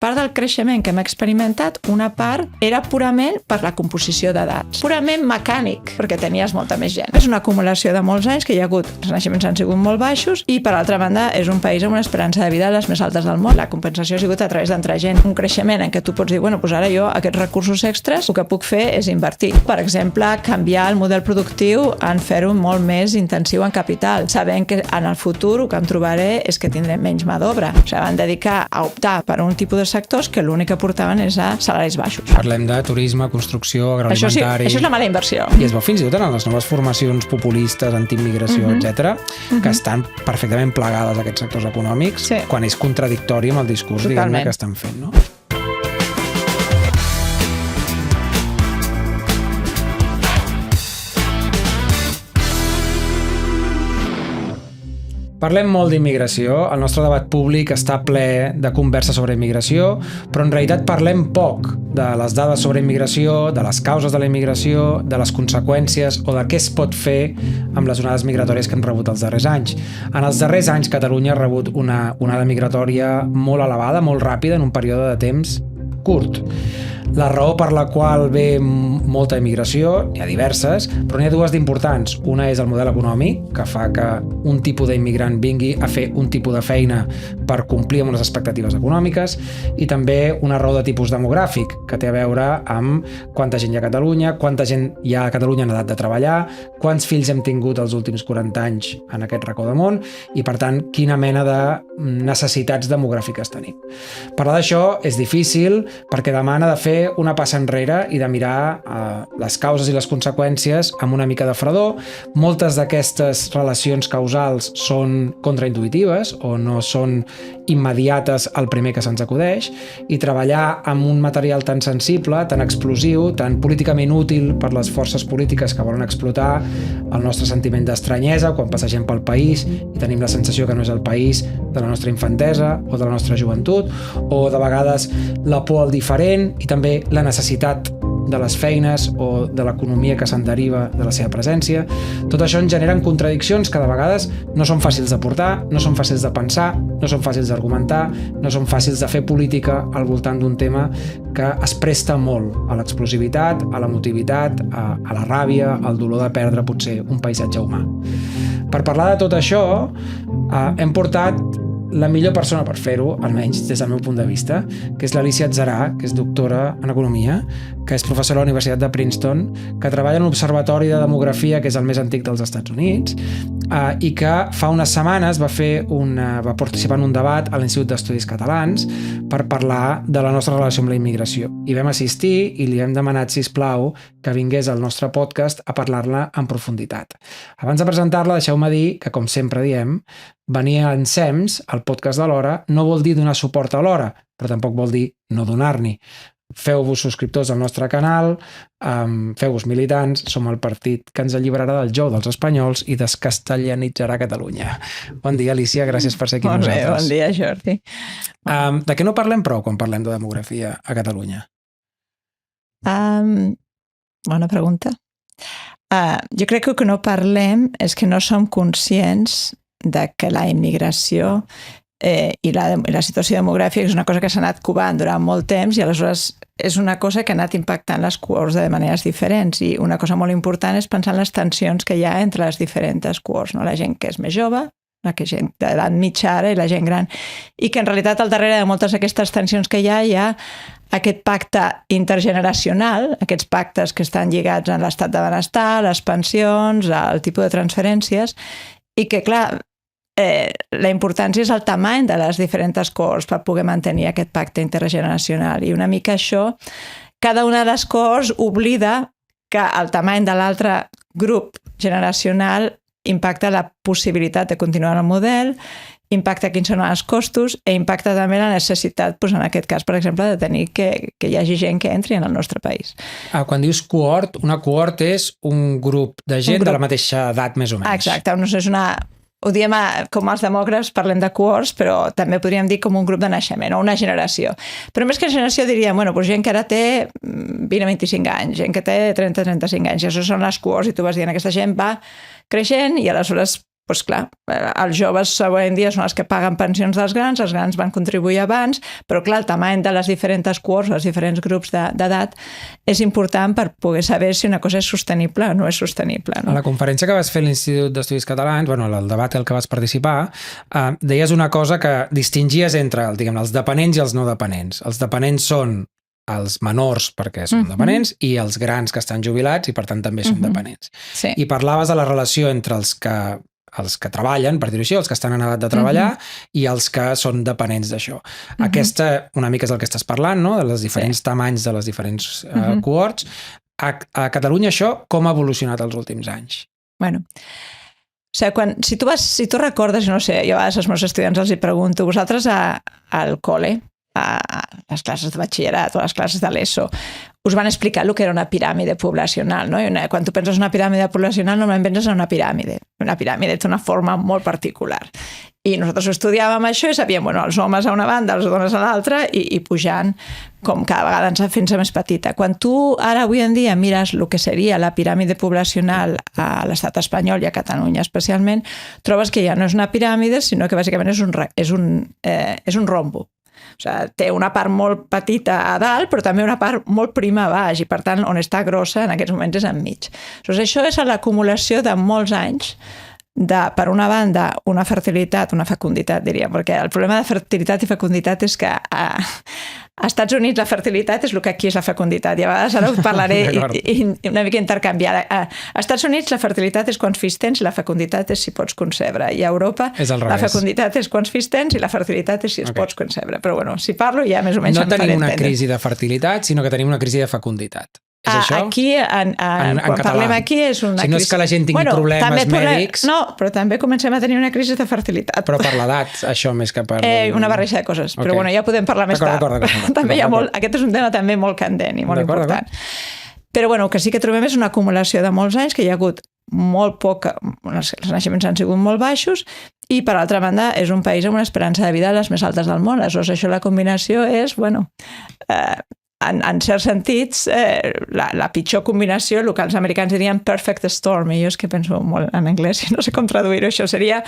part del creixement que hem experimentat, una part era purament per la composició d'edats. Purament mecànic, perquè tenies molta més gent. És una acumulació de molts anys que hi ha hagut, els naixements han sigut molt baixos i, per altra banda, és un país amb una esperança de vida de les més altes del món. La compensació ha sigut a través d'entrar gent. Un creixement en què tu pots dir, bueno, doncs ara jo aquests recursos extras el que puc fer és invertir. Per exemple, canviar el model productiu en fer-ho molt més intensiu en capital, sabent que en el futur el que em trobaré és que tindré menys mà d'obra. O sigui, van dedicar a optar per un tipus de sectors que l'únic que portaven és a salaris baixos. Parlem de turisme, construcció, agroalimentari... Això és la mala inversió. I es veu fins i tot en les noves formacions populistes, antiimmigració, etc., que estan perfectament plegades a aquests sectors econòmics, quan és contradictori amb el discurs, diguem-ne, que estan fent, no? Parlem molt d'immigració, el nostre debat públic està ple de conversa sobre immigració, però en realitat parlem poc de les dades sobre immigració, de les causes de la immigració, de les conseqüències o de què es pot fer amb les onades migratòries que hem rebut els darrers anys. En els darrers anys, Catalunya ha rebut una onada migratòria molt elevada, molt ràpida, en un període de temps curt. La raó per la qual ve molta immigració, hi ha diverses, però n'hi ha dues d'importants. Una és el model econòmic, que fa que un tipus d'immigrant vingui a fer un tipus de feina per complir amb unes expectatives econòmiques, i també una raó de tipus demogràfic, que té a veure amb quanta gent hi ha a Catalunya, quanta gent hi ha a Catalunya en edat de treballar, quants fills hem tingut els últims 40 anys en aquest racó de món, i per tant, quina mena de necessitats demogràfiques tenim. Parlar d'això és difícil perquè demana de fer una passa enrere i de mirar les causes i les conseqüències amb una mica de fredor. Moltes d'aquestes relacions causals són contraintuitives o no són immediates al primer que se'ns acudeix, i treballar amb un material tan sensible, tan explosiu, tan políticament útil per les forces polítiques que volen explotar el nostre sentiment d'estranyesa quan passegem pel país i tenim la sensació que no és el país de la nostra infantesa o de la nostra joventut, o de vegades la por al diferent i també la necessitat de les feines o de l'economia que se'n deriva de la seva presència. Tot això ens generen contradiccions que de vegades no són fàcils de portar, no són fàcils de pensar, no són fàcils d'argumentar, no són fàcils de fer política al voltant d'un tema que es presta molt a l'explosivitat, a l'emotivitat, a la ràbia, al dolor de perdre potser un paisatge humà. Per parlar de tot això, hem portat la millor persona per fer-ho, almenys des del meu punt de vista, que és l'Alícia Atzarà, que és doctora en Economia, que és professora a la Universitat de Princeton, que treballa en un observatori de demografia que és el més antic dels Estats Units, i que fa unes setmanes va participar en un debat a l'Institut d'Estudis Catalans per parlar de la nostra relació amb la immigració. I vam assistir i li hem demanat, sisplau, que vingués al nostre podcast a parlar-la en profunditat. Abans de presentar-la, deixeu-me dir que, com sempre diem, venir a Ensems, al podcast de l'Hora, no vol dir donar suport a l'Hora, però tampoc vol dir no donar-n'hi. Feu-vos subscriptors al nostre canal, feu-vos militants, som el partit que ens alliberarà del jou dels espanyols i descastellanitzarà Catalunya. Bon dia, Alícia, gràcies per ser aquí amb nosaltres. Bon dia, Jordi. De què no parlem prou quan parlem de demografia a Catalunya? Bona pregunta. Jo crec que el que no parlem és que no som conscients de que la immigració i la situació demogràfica és una cosa que s'ha anat covant durant molt temps i aleshores és una cosa que ha anat impactant les cohorts de maneres diferents, i una cosa molt important és pensar en les tensions que hi ha entre les diferents cohorts, no? La gent que és més jove, la gent d'edat mitja ara i la gent gran, i que en realitat al darrere de moltes d'aquestes tensions que hi ha aquest pacte intergeneracional, aquests pactes que estan lligats a l'estat de benestar, les pensions, al tipus de transferències, i que, clar, la importància és el tamany de les diferents cohorts per poder mantenir aquest pacte intergeneracional. I una mica això, cada una de les cohorts oblida que el tamany de l'altre grup generacional impacta la possibilitat de continuar el model, impacta quins són els costos i impacta també la necessitat, en aquest cas, per exemple, de tenir que hi hagi gent que entri en el nostre país. Quan dius cohort, una cohort és un grup de gent de la mateixa edat, més o menys. Exacte, no és una... Ho diem com els demòcrates, parlem de cohorts, però també podríem dir com un grup de naixement o una generació. Però més que generació diríem, gent que ara té 20 a 25 anys, gent que té 30 a 35 anys, i això són les cohorts, i tu vas dient, aquesta gent va creixent i aleshores doncs clar, els joves avui en dia són els que paguen pensions dels grans, els grans van contribuir abans, però clar, el tamany de les diferents cohorts, els diferents grups d'edat, és important per poder saber si una cosa és sostenible o no és sostenible. No? A la conferència que vas fer a l'Institut d'Estudis Catalans, el debat al que vas participar, deies una cosa que distingies entre els dependents i els no dependents. Els dependents són els menors perquè són dependents i els grans que estan jubilats i per tant també són dependents. Sí. I parlaves de la relació entre els que treballen, per dir-ho així, els que estan en edat de treballar i els que són dependents d'això. Aquesta una mica és el que estàs parlant, no? De les diferents tamanys de les diferents cohorts. A Catalunya això com ha evolucionat els últims anys? Bueno, o sigui, si tu recordes, no sé, jo a vegades als meus estudiants els hi pregunto, vosaltres al col·le, a les classes de batxillerat o a les classes de l'ESO, us van explicar el que era una piràmide poblacional, no? I quan tu penses en una piràmide poblacional, normalment penses en una piràmide. Una piràmide té una forma molt particular. I nosaltres estudiàvem això i sabíem, els homes a una banda, les dones a l'altra, i pujant com cada vegada ens fent-se més petita. Quan tu ara, avui en dia, mires el que seria la piràmide poblacional a l'estat espanyol i a Catalunya especialment, trobes que ja no és una piràmide, sinó que bàsicament és un rombo. O sigui, té una part molt petita a dalt, però també una part molt prima a baix, i per tant, on està grossa en aquests moments és enmig. Doncs això és l'acumulació de molts anys per una banda, una fertilitat, una fecunditat, diríem, perquè el problema de fertilitat i fecunditat és que a Estats Units la fertilitat és el que aquí és la fecunditat, i a vegades ara us parlaré una mica intercanviada. A Estats Units la fertilitat és quants fills tens i la fecunditat és si pots concebre, i a Europa la fecunditat és quants fills tens i la fertilitat és si els pots concebre. Però bueno, si parlo ja més o menys no tenim una crisi de fertilitat, sinó que tenim una crisi de fecunditat. És això? Aquí, quan parlem aquí, és una crisi... Si no és que la gent tingui problemes mèdics... No, però també comencem a tenir una crisi de fertilitat. Però per l'edat, això, més que per... Una barreja de coses, però bueno, ja podem parlar més tard. També hi ha molt... Aquest és un tema també molt candent i molt important. Però bueno, el que sí que trobem és una acumulació de molts anys, que hi ha hagut molt poc... Els naixements han sigut molt baixos, i per altra banda és un país amb una esperança de vida de les més altes del món. Aleshores, això la combinació és, bueno... En certs sentits, la pitjor combinació, el que els americans dirien perfect storm, i jo és que penso molt en anglès i no sé com traduir-ho, això seria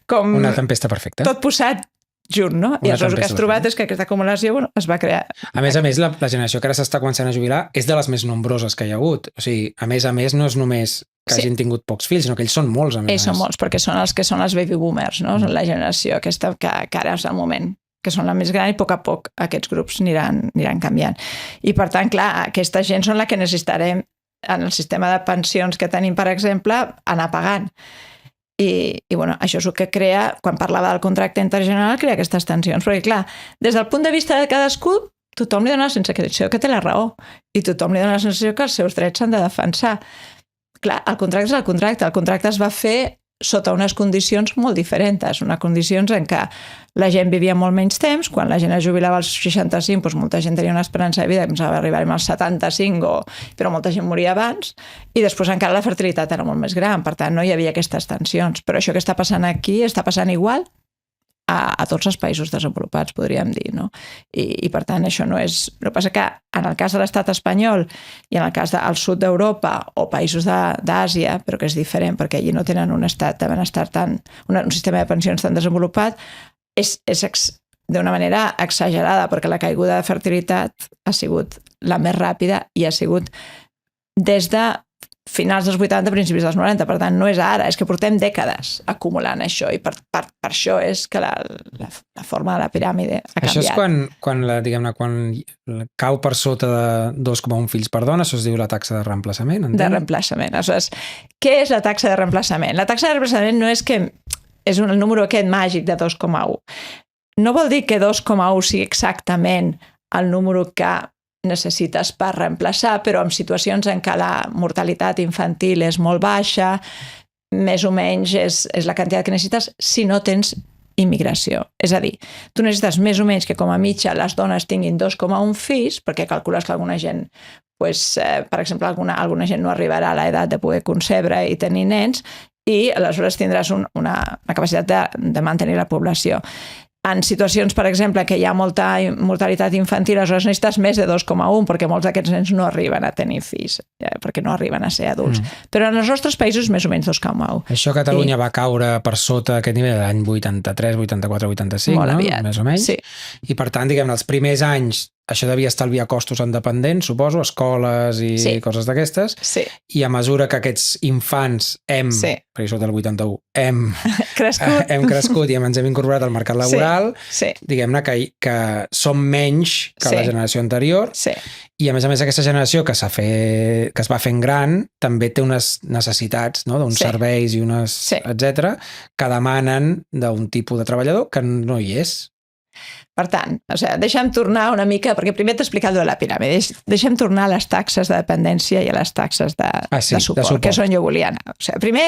com... Una tempesta perfecta. Tot posat junt, no? I aleshores el que has trobat és que aquesta acumulació es va crear. A més, la generació que ara s'està començant a jubilar és de les més nombroses que hi ha hagut. O sigui, a més, no és només que hagin tingut pocs fills, sinó que ells són molts, a més. Ells són molts, perquè són els que són els baby boomers, no? Són la generació aquesta que ara és el moment, que són la més gran, i a poc aquests grups aniran canviant. I per tant, clar, aquesta gent són la que necessitarem en el sistema de pensions que tenim, per exemple, anar pagant. I bueno, això és el que crea, quan parlava del contracte intergeneracional, crea aquestes tensions. Perquè clar, des del punt de vista de cadascú, tothom li dona la sensació que té la raó, i tothom li dona la sensació que els seus drets s'han de defensar. Clar, el contracte és el contracte. El contracte es va fer sota unes condicions molt diferents, unes condicions en què la gent vivia molt menys temps. Quan la gent es jubilava als 65, doncs molta gent tenia una esperança de vida que va arribar als 75, però molta gent moria abans, i després encara la fertilitat era molt més gran, per tant no hi havia aquestes tensions. Però això que està passant aquí està passant igual a tots els països desenvolupats, podríem dir, no? I per tant això no és... El que passa que en el cas de l'estat espanyol i en el cas del sud d'Europa o països d'Àsia, però que és diferent perquè allí no tenen un estat de benestar un sistema de pensions tan desenvolupat, és d'una manera exagerada, perquè la caiguda de fertilitat ha sigut la més ràpida i ha sigut des de finals dels 80, principis dels 90, per tant no és ara, és que portem dècades acumulant això, i per això és que la forma de la piràmide ha canviat. Això és quan cau per sota de 2,1 fills per dona, això es diu la taxa de reemplaçament, entenc? De reemplaçament. Aleshores, què és la taxa de reemplaçament? La taxa de reemplaçament no és que és el número aquest màgic de 2,1. No vol dir que 2,1 sigui exactament el número que necessites per reemplaçar, però en situacions en què la mortalitat infantil és molt baixa, més o menys és la quantitat que necessites si no tens immigració. És a dir, tu necessites més o menys que com a mitja les dones tinguin 2,1 fills, perquè calcules que alguna gent, per exemple, alguna gent no arribarà a l'edat de poder concebre i tenir nens, i aleshores tindràs una capacitat de mantenir la població. en situacions, per exemple, que hi ha molta mortalitat infantil, aleshores necessites més de 2,1 perquè molts d'aquests nens no arriben a tenir fills, perquè no arriben a ser adults. Però en els nostres països més o menys 2,1. Això a Catalunya va caure per sota aquest nivell l'any 83, 84, 85, molt no? Aviat. Més o menys. Sí. I per tant, diguem, els primers anys això devia estalviar costos en dependents, suposo, escoles i coses d'aquestes. Sí. I a mesura que aquests infants perquè això del 81, hem crescut i ens hem incorporat al mercat laboral, diguem-ne que som menys que la generació anterior. Sí. I a més aquesta generació que es va fent gran també té unes necessitats, no? D'uns serveis i unes, etc., que demanen d'un tipus de treballador que no hi és. Per tant, deixa'm tornar una mica, perquè primer t'he explicat de la piràmide, deixa'm tornar a les taxes de dependència i a les taxes de suport, que és on jo volia anar. Primer,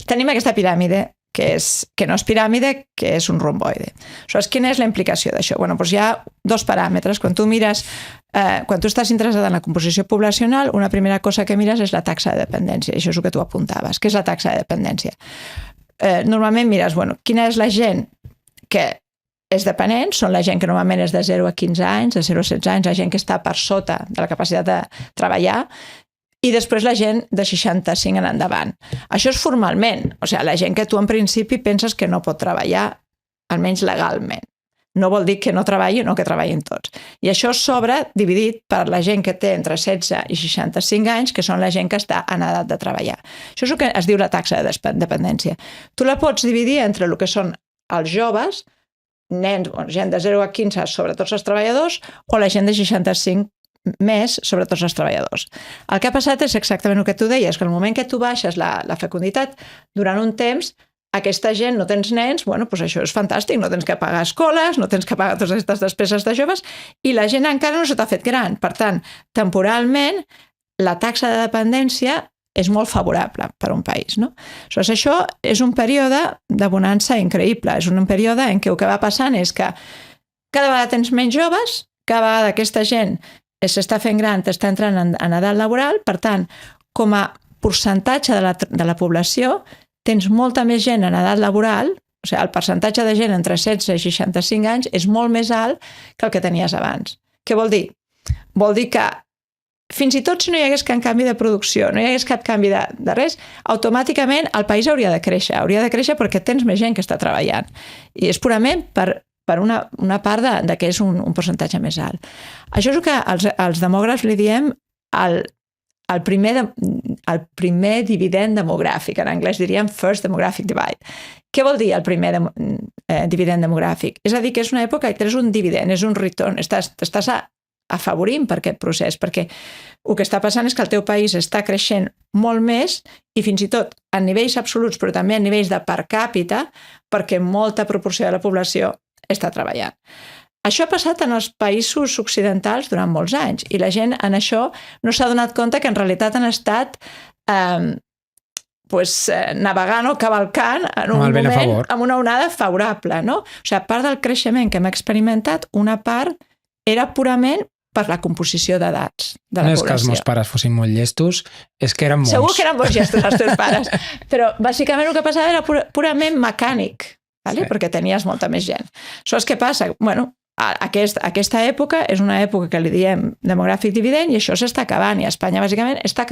tenim aquesta piràmide, que no és piràmide, que és un romboide. Quina és la implicació d'això? Doncs hi ha dos paràmetres. Quan tu estàs interessat en la composició poblacional, una primera cosa que mires és la taxa de dependència. Això és el que tu apuntaves. Què és la taxa de dependència? Normalment mires, quina és la gent que és dependent, són la gent que normalment és de 0 a 15 anys, de 0 a 16 anys, la gent que està per sota de la capacitat de treballar, i després la gent de 65 en endavant. Això és formalment, la gent que tu en principi penses que no pot treballar, almenys legalment. No vol dir que no treballi o no que treballin tots. I això s'obre dividit per la gent que té entre 16 i 65 anys, que són la gent que està en edat de treballar. Això és el que es diu la taxa de dependència. Tu la pots dividir entre el que són els joves, nens, gent de 0 a 15 sobre tots els treballadors, o la gent de 65 més sobre tots els treballadors. El que ha passat és exactament el que tu deies, que al moment que tu baixes la fecunditat, durant un temps, aquesta gent, no tens nens, doncs això és fantàstic, no tens que pagar escoles, no tens que pagar totes aquestes despeses de joves, i la gent encara no se t'ha fet gran. Per tant, temporalment, la taxa de dependència és molt favorable per a un país. No? Això és un període de bonança increïble. És un període en què el que va passant és que cada vegada tens menys joves, cada vegada aquesta gent s'està fent gran, t'està entrant en edat laboral, per tant, com a percentatge de la població, tens molta més gent en edat laboral, el percentatge de gent entre 16 i 65 anys és molt més alt que el que tenies abans. Què vol dir? Vol dir que fins i tot si no hi hagués cap canvi de producció, no hi hagués cap canvi de res, automàticament el país hauria de créixer perquè tens més gent que està treballant. I és purament per una part de que és un percentatge més alt. Això és el que els demògrafs li diem el primer dividend demogràfic. En anglès diríem first demographic divide. Què vol dir el primer dividend demogràfic? És a dir, que és una època que tens un dividend, és un return, estàs afavorint per aquest procés, perquè el que està passant és que el teu país està creixent molt més i fins i tot a nivells absoluts, però també a nivells de per càpita, perquè molta proporció de la població està treballant. Això ha passat en els països occidentals durant molts anys i la gent en això no s'ha donat compte que en realitat han estat navegant o cavalcant en un moment amb una onada favorable. No? Part del creixement que hem experimentat, una part era purament per la composició d'edats de la població. No és que els meus pares fossin molt llestos, és que eren molts. Segur que eren molt llestos els teus pares, però bàsicament el que passava era purament mecànic, perquè tenies molta més gent. Aleshores, què passa? Aquesta època és una època que li diem demogràfic dividend i això s'està acabant i a Espanya bàsicament s'està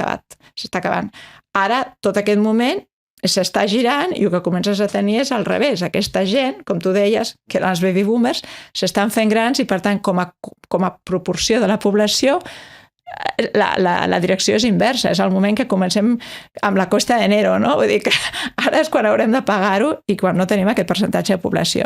acabant. Ara, tot aquest moment s'està girant i el que comences a tenir és al revés. Aquesta gent, com tu deies, que eren els baby boomers, s'estan fent grans i, per tant, com a proporció de la població, la direcció és inversa. És el moment que comencem amb la costa d'enero, no? Vull dir que ara és quan haurem de pagar-ho i quan no tenim aquest percentatge de població.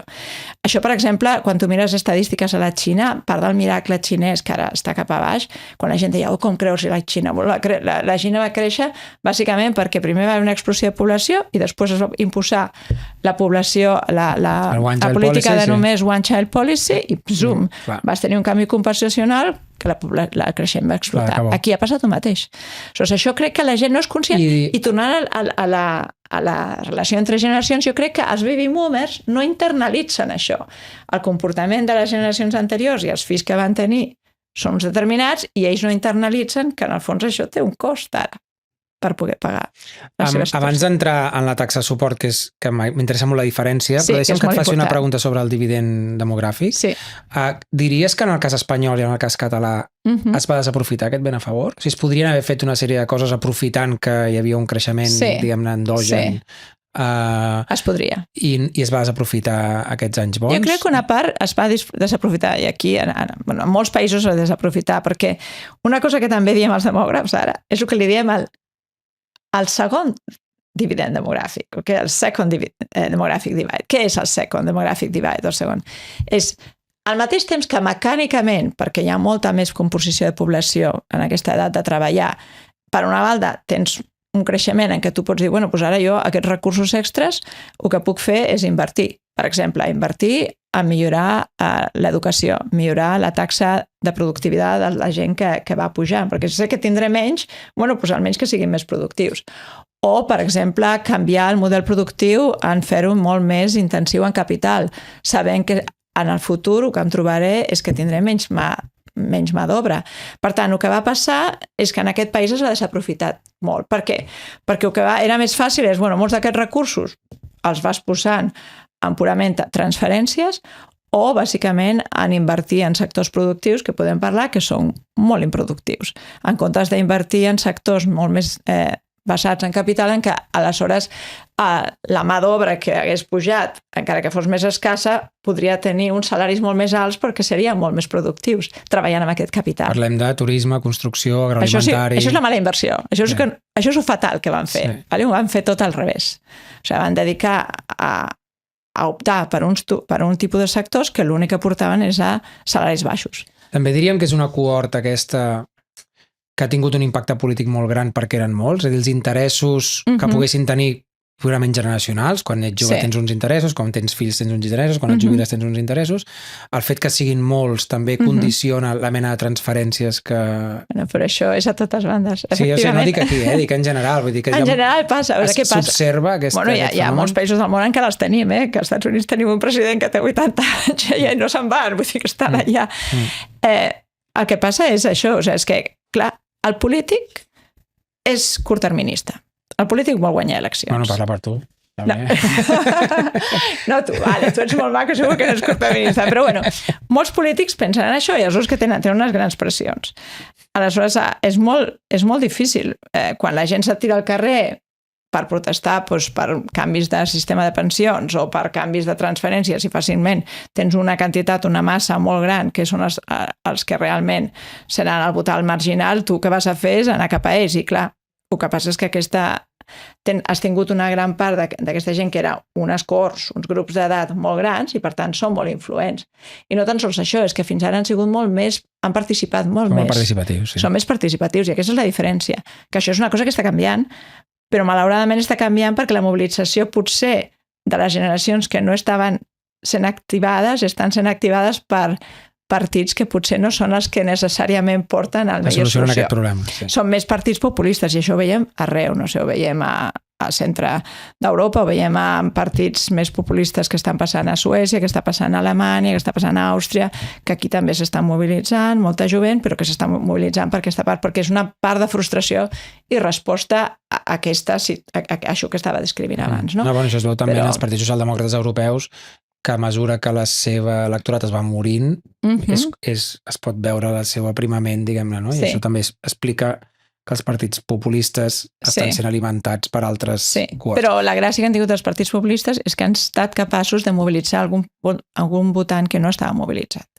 Això, per exemple, quan tu mires estadístiques a la Xina, part del miracle xinès, que ara està cap a baix, quan la gent deia, com creus la Xina? La Xina va créixer bàsicament perquè primer va haver una explosió de població i després es va imposar la població, la política de només One Child Policy i zoom, vas tenir un canvi compensacional que la creixement va explotar. Aquí ha passat el mateix. Això crec que la gent no és conscient. I tornant a la relació entre generacions, jo crec que els baby boomers no internalitzen això. El comportament de les generacions anteriors i els fills que van tenir són uns determinats i ells no internalitzen que en el fons això té un cost ara. per poder pagar la seva situació. Abans d'entrar en la taxa de suport, que m'interessa molt la diferència, Sí, però deixa'm que et faci una important. pregunta sobre el dividend demogràfic. Sí. Diries que en el cas espanyol i en el cas català es va desaprofitar aquest ben a favor? O sigui, es podrien haver fet una sèrie de coses aprofitant que hi havia un creixement, diguem-ne, endogen, es podria. I es va desaprofitar aquests anys bons? Jo crec que una part es va desaprofitar, i aquí en molts països es va desaprofitar, perquè una cosa que també diem als demògrafs ara és el que li diem al segon dividend demogràfic, okay? El second demographic divide. Què és el second demographic divide, el segon? És al mateix temps que mecànicament, perquè hi ha molta més composició de població en aquesta edat de treballar, per una banda tens un creixement en què tu pots dir, bueno, doncs ara jo aquests recursos extras el que puc fer és invertir. Per exemple, invertir a millorar l'educació, millorar la taxa de productivitat de la gent que va pujant, perquè si sé que tindré menys, bueno, doncs almenys que siguin més productius. O, per exemple, canviar el model productiu en fer-ho molt més intensiu en capital, sabent que en el futur el que em trobaré és que tindré menys mà d'obra. Per tant, el que va passar és que en aquest país es va desaprofitar molt. Per què? Perquè el que era més fàcil és, bueno, molts d'aquests recursos els vas posant en purament transferències o, bàsicament, en invertir en sectors productius que podem parlar que són molt improductius. En comptes d'invertir en sectors molt més basats en capital, en què aleshores la mà d'obra que hagués pujat, encara que fos més escassa, podria tenir uns salaris molt més alts perquè serien molt més productius treballant amb aquest capital. Parlem de turisme, construcció, agroalimentari... Això és la mala inversió. Això és el fatal que van fer. Sí. Ho van fer tot al revés. O sigui, van dedicar a optar per un tipus de sectors que l'únic que portaven és a salaris baixos. També diríem que és una cohorta aquesta que ha tingut un impacte polític molt gran perquè eren molts, és a dir, els interessos que poguessin tenir purament generacionals, quan ets jove tens uns interessos, quan tens fills tens uns interessos, quan et jubiles tens uns interessos, el fet que siguin molts també condiciona la mena de transferències que... Bueno, però això és a totes bandes, sí, jo sé, no dic aquí, dic en general. Vull dir que en general passa, què passa? S'observa aquest fenomen. Hi ha molts països del món en què les tenim, que als Estats Units tenim un president que té 80 anys i no se'n van, vull dir que estan allà. El que passa és això, és que, clar, el polític és curtterminista. El polític vol guanyar eleccions. Bueno, parla per tu. No, tu ets molt maco, segur que no ets curtterminista. Però bueno, molts polítics pensen en això i els que tenen unes grans pressions. Aleshores, és molt difícil. Quan la gent se't tira al carrer per protestar per canvis de sistema de pensions o per canvis de transferències i fàcilment tens una quantitat, una massa molt gran que són els que realment seran el votal marginal, tu què vas a fer és anar cap a ells i clar, el que passa és que has tingut una gran part d'aquesta gent que era unes cohorts, uns grups d'edat molt grans i per tant són molt influents. I no tan sols això, és que fins ara han sigut molt més, han participat molt més. Molt participatius, sí. Són més participatius i aquesta és la diferència. Que això és una cosa que està canviant, però malauradament està canviant perquè la mobilització potser de les generacions que no estaven sent activades estan sent activades per partits que potser no són els que necessàriament porten al millor solució. Aquest problema. Sí. Són més partits populistes i això ho veiem arreu, no sé, ho veiem al centre d'Europa, ho veiem en partits més populistes que estan passant a Suècia, que està passant a Alemanya, que està passant a Àustria, que aquí també s'estan mobilitzant, molta jovent, però que s'estan mobilitzant per aquesta part, perquè és una part de frustració i resposta a això que estava descrivint abans. No, bueno, això es veu també en els partits socialdemòcrates europeus, que a mesura que la seva electorat es va morint, es pot veure el seu aprimament, diguem-ne, no? I això també explica que els partits populistes estan sent alimentats per altres cohorts. Però la gràcia que han tingut els partits populistes és que han estat capaços de mobilitzar algun votant que no estava mobilitzat,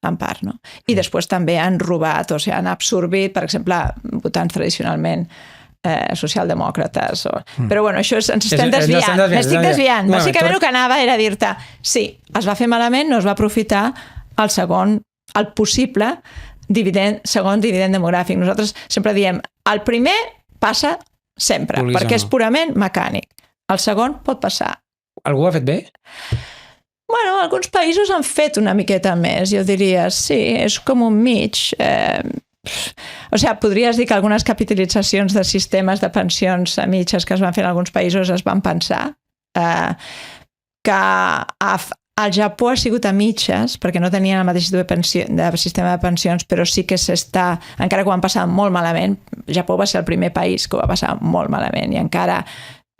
en part, no? I després també han robat, o sigui, han absorbit, per exemple, votants tradicionalment socialdemòcrates. Però bueno, això ens estem desviant. M'estic desviant. Bàsicament el que anava era dir-te sí, es va fer malament, no es va aprofitar el possible segon dividend demogràfic. Nosaltres sempre diem, el primer passa sempre, perquè és purament mecànic. El segon pot passar. Algú ho ha fet bé? Bueno, alguns països han fet una miqueta més, jo diria, sí, és com un mig. O sigui, podries dir que algunes capitalitzacions de sistemes de pensions a mitges que es van fer en alguns països es van pensar que Al Japó ha sigut a mitges, perquè no tenien el mateix tipus de sistema de pensions, però sí que s'està, encara que ho van passar molt malament, Japó va ser el primer país que ho va passar molt malament i encara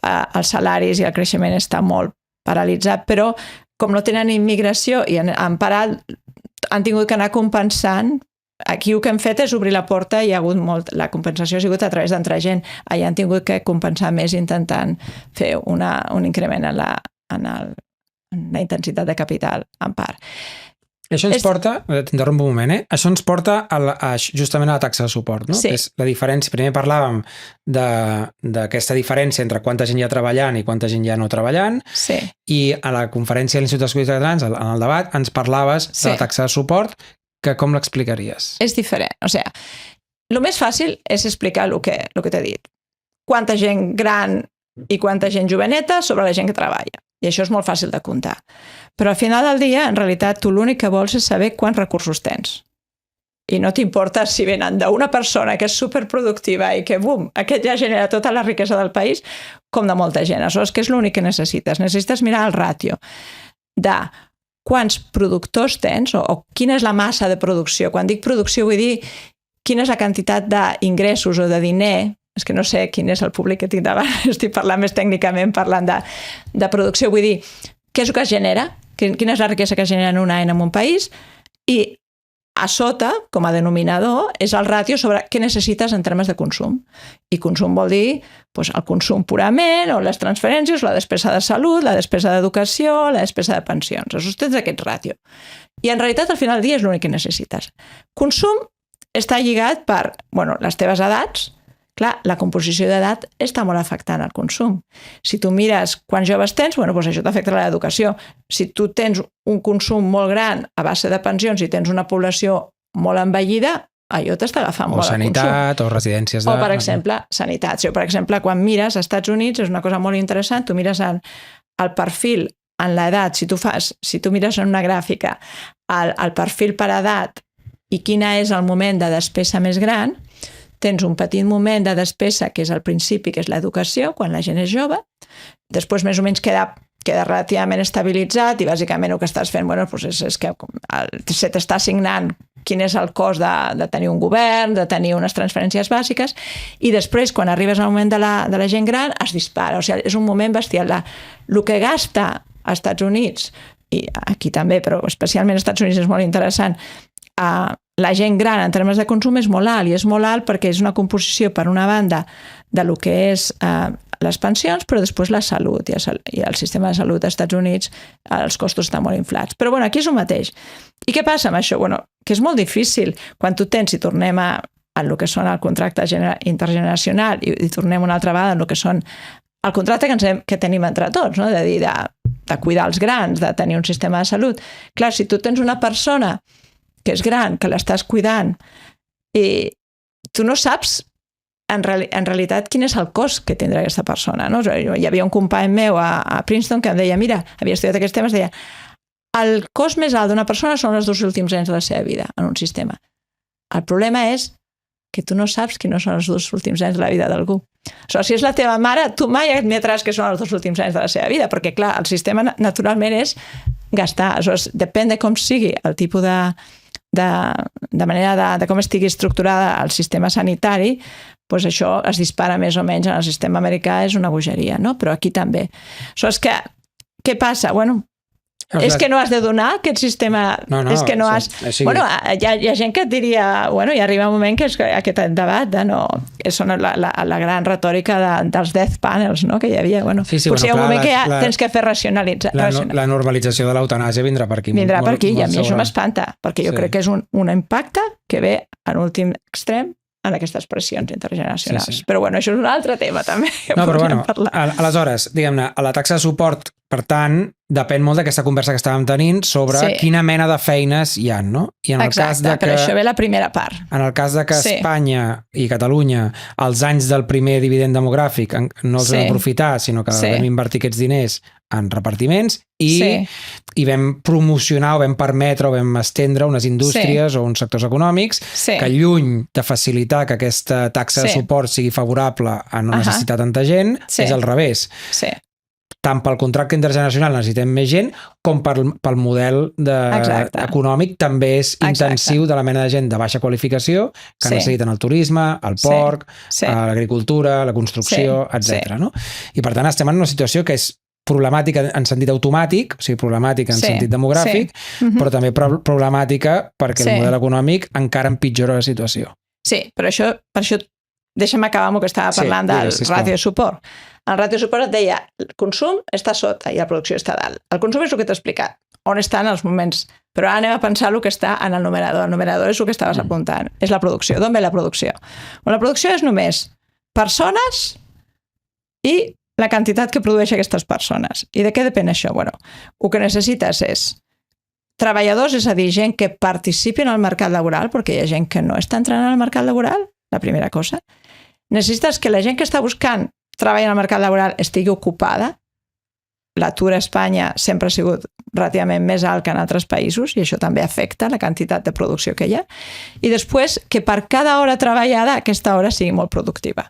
els salaris i el creixement està molt paralitzat, però com no tenen immigració i han parat, han tingut que anar compensant. Aquí el que hem fet és obrir la porta i hi ha hagut la compensació ha sigut a través d'entrar gent. Allà han tingut que compensar més intentant fer un increment en la intensitat de capital en part. Això ens porta, t'interrompo un moment, això ens porta justament a la taxa de suport, no? Sí. Que és la diferència, primer parlàvem d'aquesta diferència entre quanta gent hi ha treballant i quanta gent hi ha no treballant, sí. I a la conferència de l'Institut d'Estudis Catalans, en el debat, ens parlaves de la taxa de suport, que com l'explicaries? És diferent, o sigui, el més fàcil és explicar el que t'he dit. Quanta gent gran i quanta gent joveneta sobre la gent que treballa. I això és molt fàcil de comptar. Però al final del dia, en realitat, tu l'únic que vols és saber quants recursos tens. I no t'importa si venen d'una persona que és superproductiva i que, bum, aquest ja genera tota la riquesa del país, com de molta gent. Aleshores, què és l'únic que necessites? Necessites mirar el ràtio de quants productors tens o quina és la massa de producció. Quan dic producció vull dir quina és la quantitat d'ingressos o de diner, és que no sé quin és el públic que tinc davant, estic parlant més tècnicament, parlant de producció, vull dir, què és el que es genera, quina és la riquesa que es genera en un any en un país, i a sota, com a denominador, és el ràtio sobre què necessites en termes de consum. I consum vol dir doncs, el consum purament, o les transferències, la despesa de salut, la despesa d'educació, la despesa de pensions. Això tens aquest ràtio. I en realitat, al final del dia, és l'únic que necessites. Consum està lligat per les teves edats. Clar, la composició d'edat està molt afectant al consum. Si tu mires quants joves tens, doncs això t'afecta l'educació. Si tu tens un consum molt gran a base de pensions i tens una població molt envellida, allò t'està agafant molt al consum. O sanitat, o residències de... O, per exemple, sanitat. Si, per exemple, quan mires als Estats Units, és una cosa molt interessant, tu mires el perfil en l'edat, si tu mires en una gràfica el perfil per edat i quin és el moment de despesa més gran, tens un petit moment de despesa que és al principi, que és l'educació, quan la gent és jove, després més o menys queda relativament estabilitzat i bàsicament el que estàs fent és que se t'està assignant quin és el cost de tenir un govern, de tenir unes transferències bàsiques, i després, quan arribes al moment de la gent gran, es dispara. O sigui, és un moment bestial. El que gasta als Estats Units, i aquí també, però especialment als Estats Units és molt interessant, la gent gran en termes de consum és molt alt, i és molt alt perquè és una composició, per una banda, de lo que és les pensions, però després la salut, i el sistema de salut als Estats Units, els costos estan molt inflats. Però aquí és el mateix. I què passa amb això? Que és molt difícil. Quan tu tens, i tornem a el que són el contracte intergeneracional, i tornem una altra vegada en el que són el contracte que tenim entre tots, no? De dir, de cuidar els grans, de tenir un sistema de salut. Clar, si tu tens una persona que és gran, que l'estàs cuidant, i tu no saps en realitat quin és el cost que tindrà aquesta persona. No? Hi havia un company meu a Princeton que em deia, mira, havia estudiat aquests temes, deia, el cost més alt d'una persona són els 2 últims anys de la seva vida en un sistema. El problema és que tu no saps quins són els 2 últims anys de la vida d'algú. Si és la teva mare, tu mai admetràs que són els 2 últims anys de la seva vida, perquè, clar, el sistema naturalment és gastar. Depèn de com sigui el tipus de manera de com estigui estructurada el sistema sanitari, doncs això es dispara més o menys. En el sistema americà és una bogeria, no? Però aquí també. Què passa? És que no has de donar aquest sistema... No, és que no has... Hi ha gent que et diria... Hi arriba un moment que és aquest debat, són la gran retòrica dels death panels, no? Que hi havia. Potser hi ha un moment que ja tens que fer racionalitzar. La normalització de l'eutanàsia vindrà per aquí. Vindrà per aquí, i a mi això m'espanta, perquè jo crec que és un impacte que ve en últim extrem en aquestes pressions intergeneracionals. Però això és un altre tema també. Aleshores, diguem-ne, a la taxa de suport, per tant, depèn molt d'aquesta conversa que estàvem tenint sobre quina mena de feines hi ha, no? Exacte, per això ve la primera part. En el cas de que Espanya i Catalunya, els anys del primer dividend demogràfic, no els vam aprofitar, sinó que vam invertir aquests diners en repartiments i vam promocionar o vam permetre o vam estendre unes indústries o uns sectors econòmics que, lluny de facilitar que aquesta taxa de suport sigui favorable a no necessitar tanta gent, és al revés. tant pel contracte intergeneracional necessitem més gent, com pel model econòmic també és intensiu de la mena de gent de baixa qualificació que necessiten el turisme, el porc, l'agricultura, la construcció, etc. No? I per tant estem en una situació que és problemàtica en sentit automàtic, o sigui, problemàtica en sentit demogràfic, però també problemàtica perquè el model econòmic encara empitjora la situació. Sí, per això deixa'm acabar amb el que estava parlant del ràtio de suport. El ràtio de suport et deia, el consum està sota i la producció està dalt. El consum és el que t'he explicat, on estan els moments, però ara anem a pensar el que està en el numerador. El numerador és el que estaves apuntant, és la producció. D'on ve la producció? La producció és només persones i la quantitat que produeix aquestes persones. I de què depèn això? Bueno, el que necessites és treballadors, és a dir, gent que participi en el mercat laboral, perquè hi ha gent que no està entrant al mercat laboral, la primera cosa. Necessites que la gent que està buscant treball en el mercat laboral estigui ocupada. L'atur a Espanya sempre ha sigut relativament més alt que en altres països i això també afecta la quantitat de producció que hi ha. I després, que per cada hora treballada aquesta hora sigui molt productiva.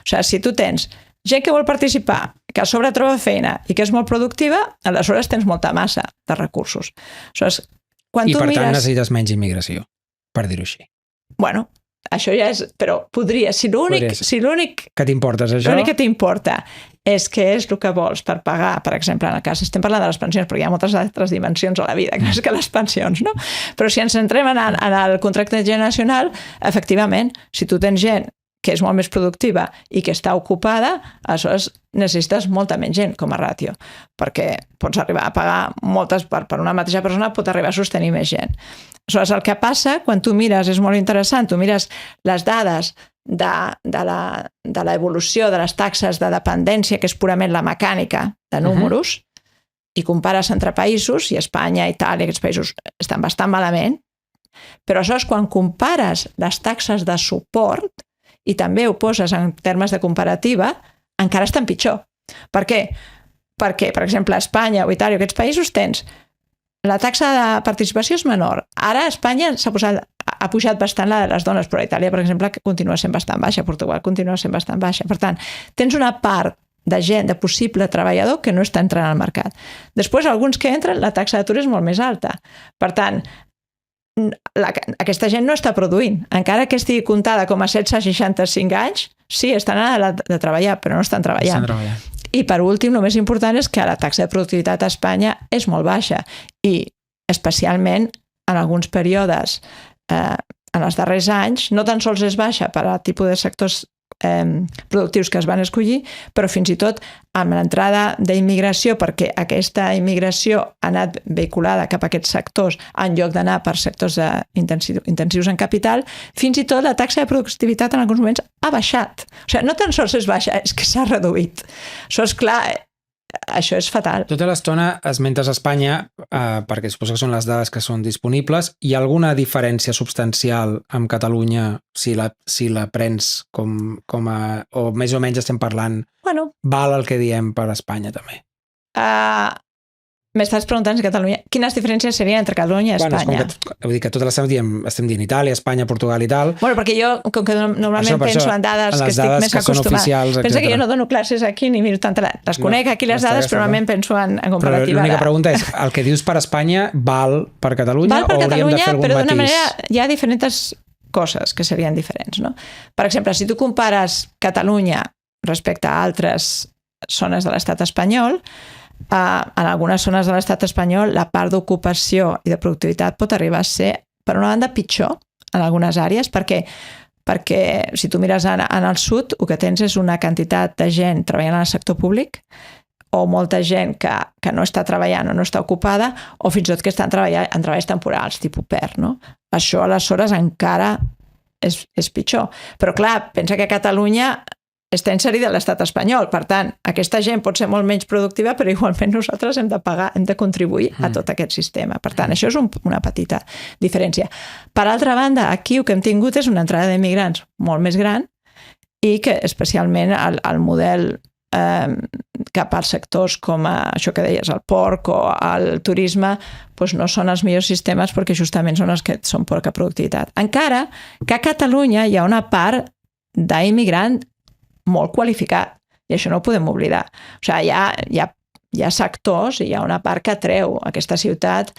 O sigui, si tu tens gent que vol participar, que a sobre troba feina i que és molt productiva, aleshores tens molta massa de recursos. Aleshores, quan tu mires... tant necessites menys immigració, per dir-ho així. Bueno, això ja és... Però podria, si l'únic que t'importa és això? L'únic que t'importa és què és el que vols per pagar, per exemple, en el cas, estem parlant de les pensions, perquè hi ha moltes altres dimensions a la vida, més que les pensions, no? Però si ens centrem en el contracte generacional, efectivament, si tu tens gent que és molt més productiva i que està ocupada, aleshores necessites molta menys gent com a ràtio, perquè pots arribar a pagar moltes, per una mateixa persona pot arribar a sostenir més gent. Aleshores, el que passa, quan tu mires, és molt interessant, tu mires les dades de l'evolució de les taxes de dependència, que és purament la mecànica de números, i compares entre països, i Espanya, Itàlia, aquests països estan bastant malament, però aleshores, quan compares les taxes de suport, i també ho poses en termes de comparativa, encara estan pitjor. Per què? Perquè, per exemple, a Espanya o Itàlia, aquests països tens la taxa de participació és menor. Ara a Espanya ha pujat bastant la de les dones, però a Itàlia, per exemple, continua sent bastant baixa, a Portugal continua sent bastant baixa. Per tant, tens una part de gent, de possible treballador, que no està entrant al mercat. Després, alguns que entren, la taxa d'atur és molt més alta. Per tant, aquesta gent no està produint. Encara que estigui comptada com a 16 a 65 anys, sí, estan a l'edat de treballar, però no estan treballant. I per últim, el més important és que la taxa de productivitat a Espanya és molt baixa i especialment en alguns períodes en els darrers anys, no tan sols és baixa per al tipus de sectors productius que es van escollir, però fins i tot amb l'entrada d'immigració, perquè aquesta immigració ha anat vehiculada cap a aquests sectors en lloc d'anar per sectors intensius en capital, fins i tot la taxa de productivitat en alguns moments ha baixat. O sigui, no tan sols és baixa, és que s'ha reduït. Això és clar, això és fatal. Tota l'estona esmentes Espanya, perquè suposo que són les dades que són disponibles. Hi ha alguna diferència substancial amb Catalunya si la prens com a... o més o menys estem parlant... Bueno. Val el que diem per Espanya, també? M'estàs preguntant si Catalunya... Quines diferències serien entre Catalunya i Espanya? Vull dir que totes les estem dient Itàlia, Espanya, Portugal i tal. Bueno, perquè jo, com que normalment penso en dades que estic més acostumada. Pensa que jo no dono classes aquí ni miro tant... Les conec aquí les dades, però normalment penso en comparativa. Però l'única pregunta és, el que dius per Espanya val per Catalunya o hauríem de fer algun matís? Però d'una manera hi ha diferents coses que serien diferents, no? Per exemple, si tu compares Catalunya respecte a altres zones de l'estat espanyol, en algunes zones de l'estat espanyol la part d'ocupació i de productivitat pot arribar a ser, per una banda, pitjor en algunes àrees, perquè si tu mires en el sud, el que tens és una quantitat de gent treballant en el sector públic o molta gent que no està treballant o no està ocupada, o fins i tot que estan treballant en treballs temporals, tipus PER, no? Això aleshores encara és pitjor. Però clar, pensa que a Catalunya està inserida a l'estat espanyol, per tant, aquesta gent pot ser molt menys productiva, però igualment nosaltres hem de pagar, hem de contribuir a tot aquest sistema. Per tant, això és una petita diferència. Per altra banda, aquí el que hem tingut és una entrada d'immigrants molt més gran i que especialment el model cap als sectors com això que deies, el porc o el turisme, doncs no són els millors sistemes perquè justament són els que són poca productivitat. Encara que a Catalunya hi ha una part d'immigrant molt qualificat, i això no ho podem oblidar. O sigui, hi ha hi ha sectors i hi ha una part que atreu aquesta ciutat,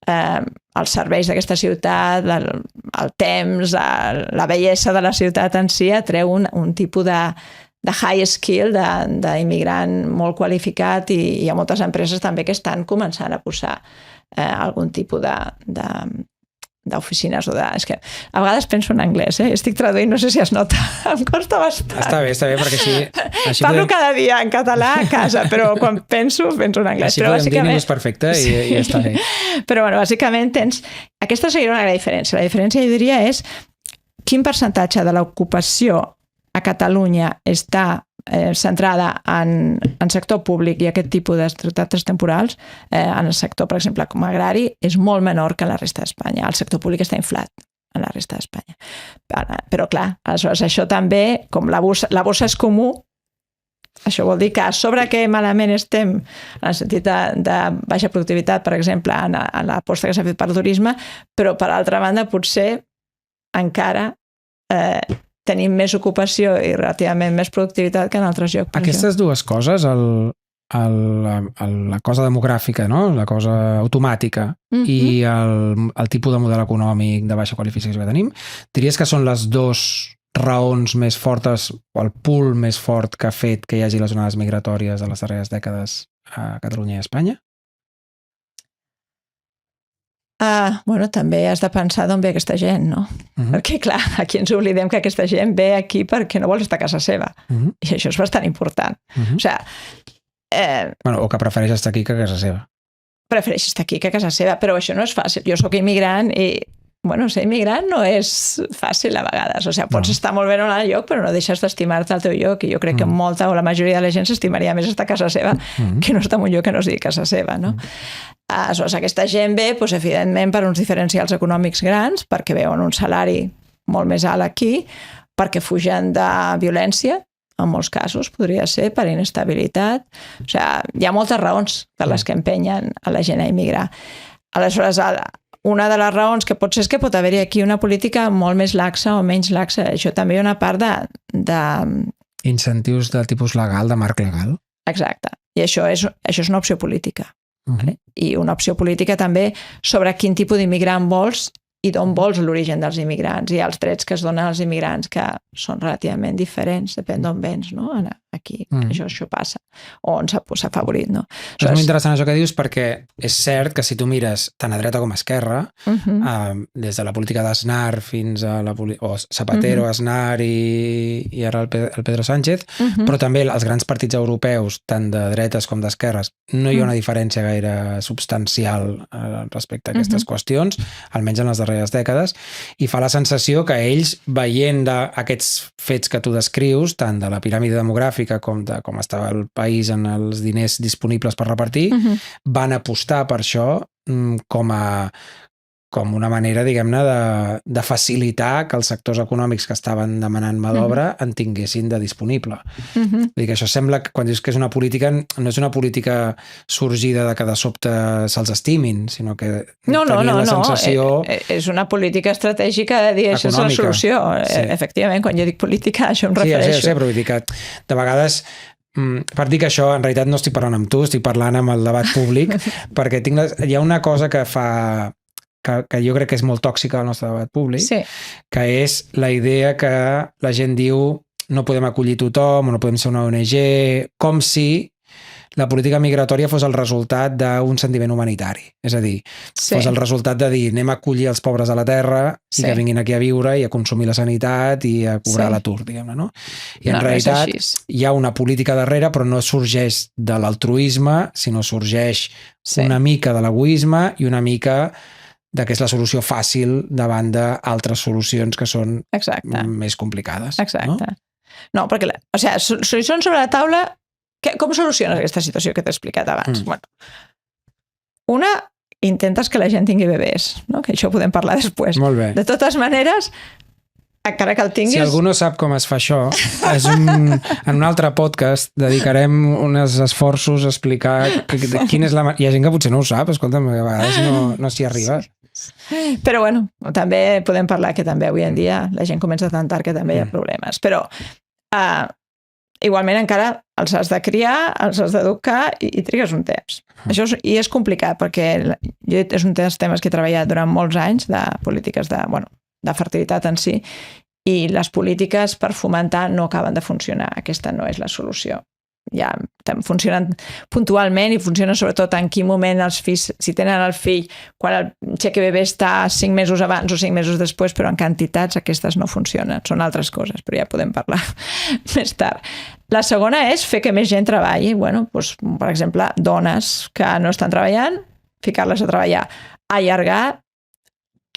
els serveis d'aquesta ciutat, el temps, la bellesa de la ciutat en si atreu un tipus de high skill, d'immigrant molt qualificat, i hi ha moltes empreses també que estan començant a posar algun tipus d'oficines o de... És que a vegades penso en anglès, estic traduint, no sé si es nota, em costa bastant. Està bé, perquè així parlo cada dia en català a casa, però quan penso en anglès. Així podem dir ningú és perfecte i està bé. Però bueno, bàsicament aquesta seria una gran diferència. La diferència, jo diria, és quin percentatge de l'ocupació a Catalunya està centrada en sector públic i aquest tipus d'activitats temporals, en el sector, per exemple, com a agrari, és molt menor que la resta d'Espanya. El sector públic està inflat en la resta d'Espanya. Però clar, aleshores això també, com la bossa és comú, això vol dir que a sobre que malament estem en el sentit de baixa productivitat, per exemple, en l'aposta que s'ha fet per turisme, però per altra banda potser encara tenim més ocupació i relativament més productivitat que en altres llocs. Aquestes dues coses, la cosa demogràfica, no? La cosa automàtica, i el tipus de model econòmic de baixa qualificació que tenim, diries que són les dues raons més fortes, o el pull més fort que ha fet que hi hagi les onades migratòries de les darreres dècades a Catalunya i a Espanya? Bueno, també has de pensar d'on ve aquesta gent, no? Perquè, clar, aquí ens oblidem que aquesta gent ve aquí perquè no vol estar a casa seva. I això és bastant important. O sigui... o que prefereix estar aquí que a casa seva. Prefereix estar aquí que a casa seva, però això no és fàcil. Jo sóc immigrant i, bueno, ser immigrant no és fàcil a vegades. O sigui, pots estar molt bé en un lloc, però no deixes d'estimar-te al teu lloc, i jo crec que molta o la majoria de la gent s'estimaria més estar a casa seva que no estar en un lloc que no sigui casa seva, no? Aleshores, aquesta gent ve, doncs, evidentment, per uns diferencials econòmics grans, perquè veuen un salari molt més alt aquí, perquè fugen de violència, en molts casos podria ser, per inestabilitat. O sigui, hi ha moltes raons per les que empenyen a la gent a immigrar. Aleshores, una de les raons que pot ser és que pot haver-hi aquí una política molt més laxa o menys laxa. Això també hi ha una part de... Incentius de tipus legal, de marc legal. Exacte. I això és una opció política. Vale? I una opció política també sobre quin tipus d'immigrant vols i d'on vols l'origen dels immigrants i els drets que es donen als immigrants, que són relativament diferents, depèn d'on vens, no? Aquí això passa, o on s'ha afavorit, no? És molt interessant això que dius, perquè és cert que si tu mires tant a dreta com a esquerra, des de la política d'Aznar fins a Zapatero, Aznar i ara el Pedro Sánchez, però també els grans partits europeus, tant de dretes com d'esquerres, no hi ha una diferència gaire substancial respecte a aquestes qüestions, almenys en les darreres dècades, i fa la sensació que ells, veient aquests fets que tu descrius, tant de la piràmide demogràfica com de com estava el país en els diners disponibles per repartir, van apostar per això com una manera, diguem-ne, de facilitar que els sectors econòmics que estaven demanant mà d'obra en tinguessin de disponible. Vull dir que això sembla que quan dius que és una política, no és una política sorgida de que de sobte se'ls estimin, sinó que tenien la sensació... És una política estratègica de dir això és la solució. Efectivament, quan jo dic política, això em refereixo. Sí, però vull dir que de vegades... Per dir que això, en realitat no estic parlant amb tu, estic parlant amb el debat públic, perquè hi ha una cosa que fa... que jo crec que és molt tòxica al nostre debat públic, que és la idea que la gent diu no podem acollir tothom o no podem ser una ONG, com si la política migratòria fos el resultat d'un sentiment humanitari. És a dir, fos el resultat de dir anem a acollir els pobres a la terra i que vinguin aquí a viure i a consumir la sanitat i a cobrar l'atur, diguem-ne, no? I en realitat hi ha una política darrere, però no sorgeix de l'altruisme, sinó sorgeix una mica de l'egoisme i una mica de que és la solució fàcil davant d'altres solucions que són més complicades. Exacte. No, perquè, o sigui, solucions sobre la taula, com soluciones aquesta situació que t'he explicat abans? Bueno, una, intentes que la gent tingui bebès, no? Que això ho podem parlar després. Molt bé. De totes maneres, encara que el tinguis... Si algú no sap com es fa això, en un altre podcast dedicarem uns esforços a explicar quina és la... Hi ha gent que potser no ho sap, escolta'm, a vegades no s'hi arriba. Però bueno, també podem parlar que també avui en dia la gent comença tan tard que també hi ha problemes. Però igualment encara els has de criar, els has d'educar i trigues un temps. Això és complicat perquè és un dels temes que he treballat durant molts anys de polítiques de fertilitat en si i les polítiques per fomentar no acaben de funcionar. Aquesta no és la solució. Ja funcionen puntualment i funcionen sobretot en quin moment els fills, si tenen el fill quan el xeque bebè està 5 mesos abans o 5 mesos després, però en quantitats aquestes no funcionen, són altres coses, però ja podem parlar més tard. La segona és fer que més gent treballi. Doncs, per exemple, dones que no estan treballant, ficar-les a treballar, allargar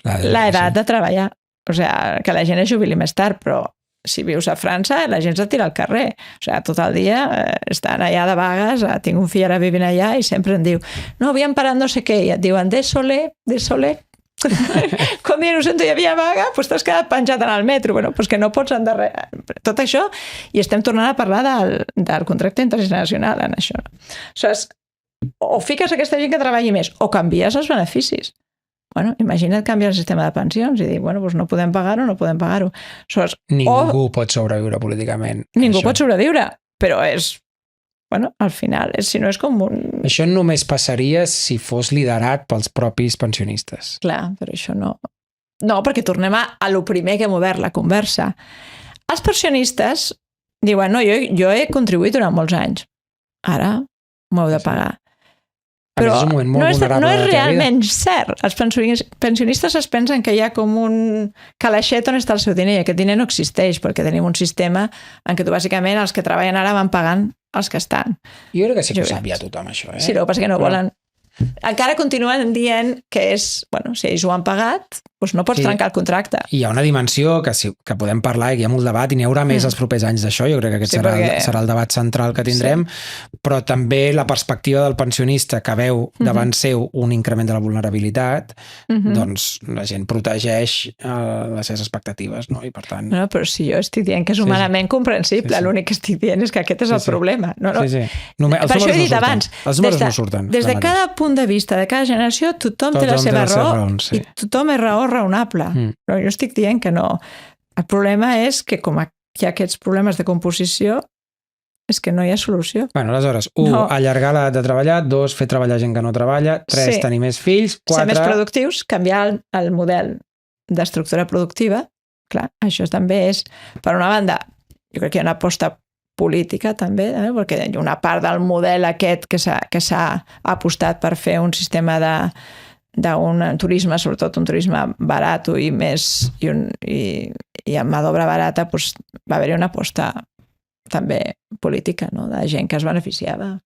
l'edat de treballar, o sigui, que la gent es jubili més tard, però si vius a França, la gent se tira al carrer. O sigui, tot el dia estan allà de vagues, tinc un fill ara vivint allà i sempre em diu, no, havíem parat no sé què, i et diuen, désolé. Com dient, ho sento, hi havia vaga, doncs t'has quedat penjat en el metro. Doncs que no pots endarrerir. Tot això, i estem tornant a parlar del contracte internacional en això. O fiques aquesta gent que treballi més, o canvies els beneficis. Imagina't canviar el sistema de pensions i dir, doncs no podem pagar-ho, no podem pagar-ho. Ningú pot sobreviure políticament. Ningú pot sobreviure, però és, al final, si no és com un... Això només passaria si fos liderat pels propis pensionistes. Clar, però això no... No, perquè tornem a lo primer que hem obert la conversa. Els pensionistes diuen, no, jo he contribuït durant molts anys, ara m'ho heu de pagar. Però no és realment cert. Els pensionistes es pensen que hi ha com un calaixet on està el seu diner i aquest diner no existeix perquè tenim un sistema en què bàsicament els que treballen ara van pagant els que estan. Jo crec que sí que ho sap ja tothom, això. Sí, el que passa que no volen. Encara continuen dient que és, si ells ho han pagat, doncs no pots trencar el contracte. Hi ha una dimensió que podem parlar i hi ha molt debat i n'hi haurà més els propers anys d'això, jo crec que aquest serà el debat central que tindrem, però també la perspectiva del pensionista que veu davant seu un increment de la vulnerabilitat, doncs la gent protegeix les seves expectatives, no? I per tant... No, però si jo estic dient que és humanament comprensible, l'únic que estic dient és que aquest és el problema. Per això he dit abans, des de cada punt de vista de cada generació, tothom té la seva raó i tothom és raó raonable. Però jo estic dient que no. El problema és que com hi ha aquests problemes de composició, és que no hi ha solució. Aleshores, 1, allargar l'edat de treballar, 2, fer treballar gent que no treballa, 3, tenir més fills, 4... Ser més productius, canviar el model d'estructura productiva. Clar, això també és, per una banda, jo crec que hi ha una aposta política també, perquè hi ha una part del model aquest que s'ha apostat per fer un sistema d'un turisme, sobretot un turisme barat i amb mà d'obra barata, va haver-hi una aposta també política, de gent que es beneficiava.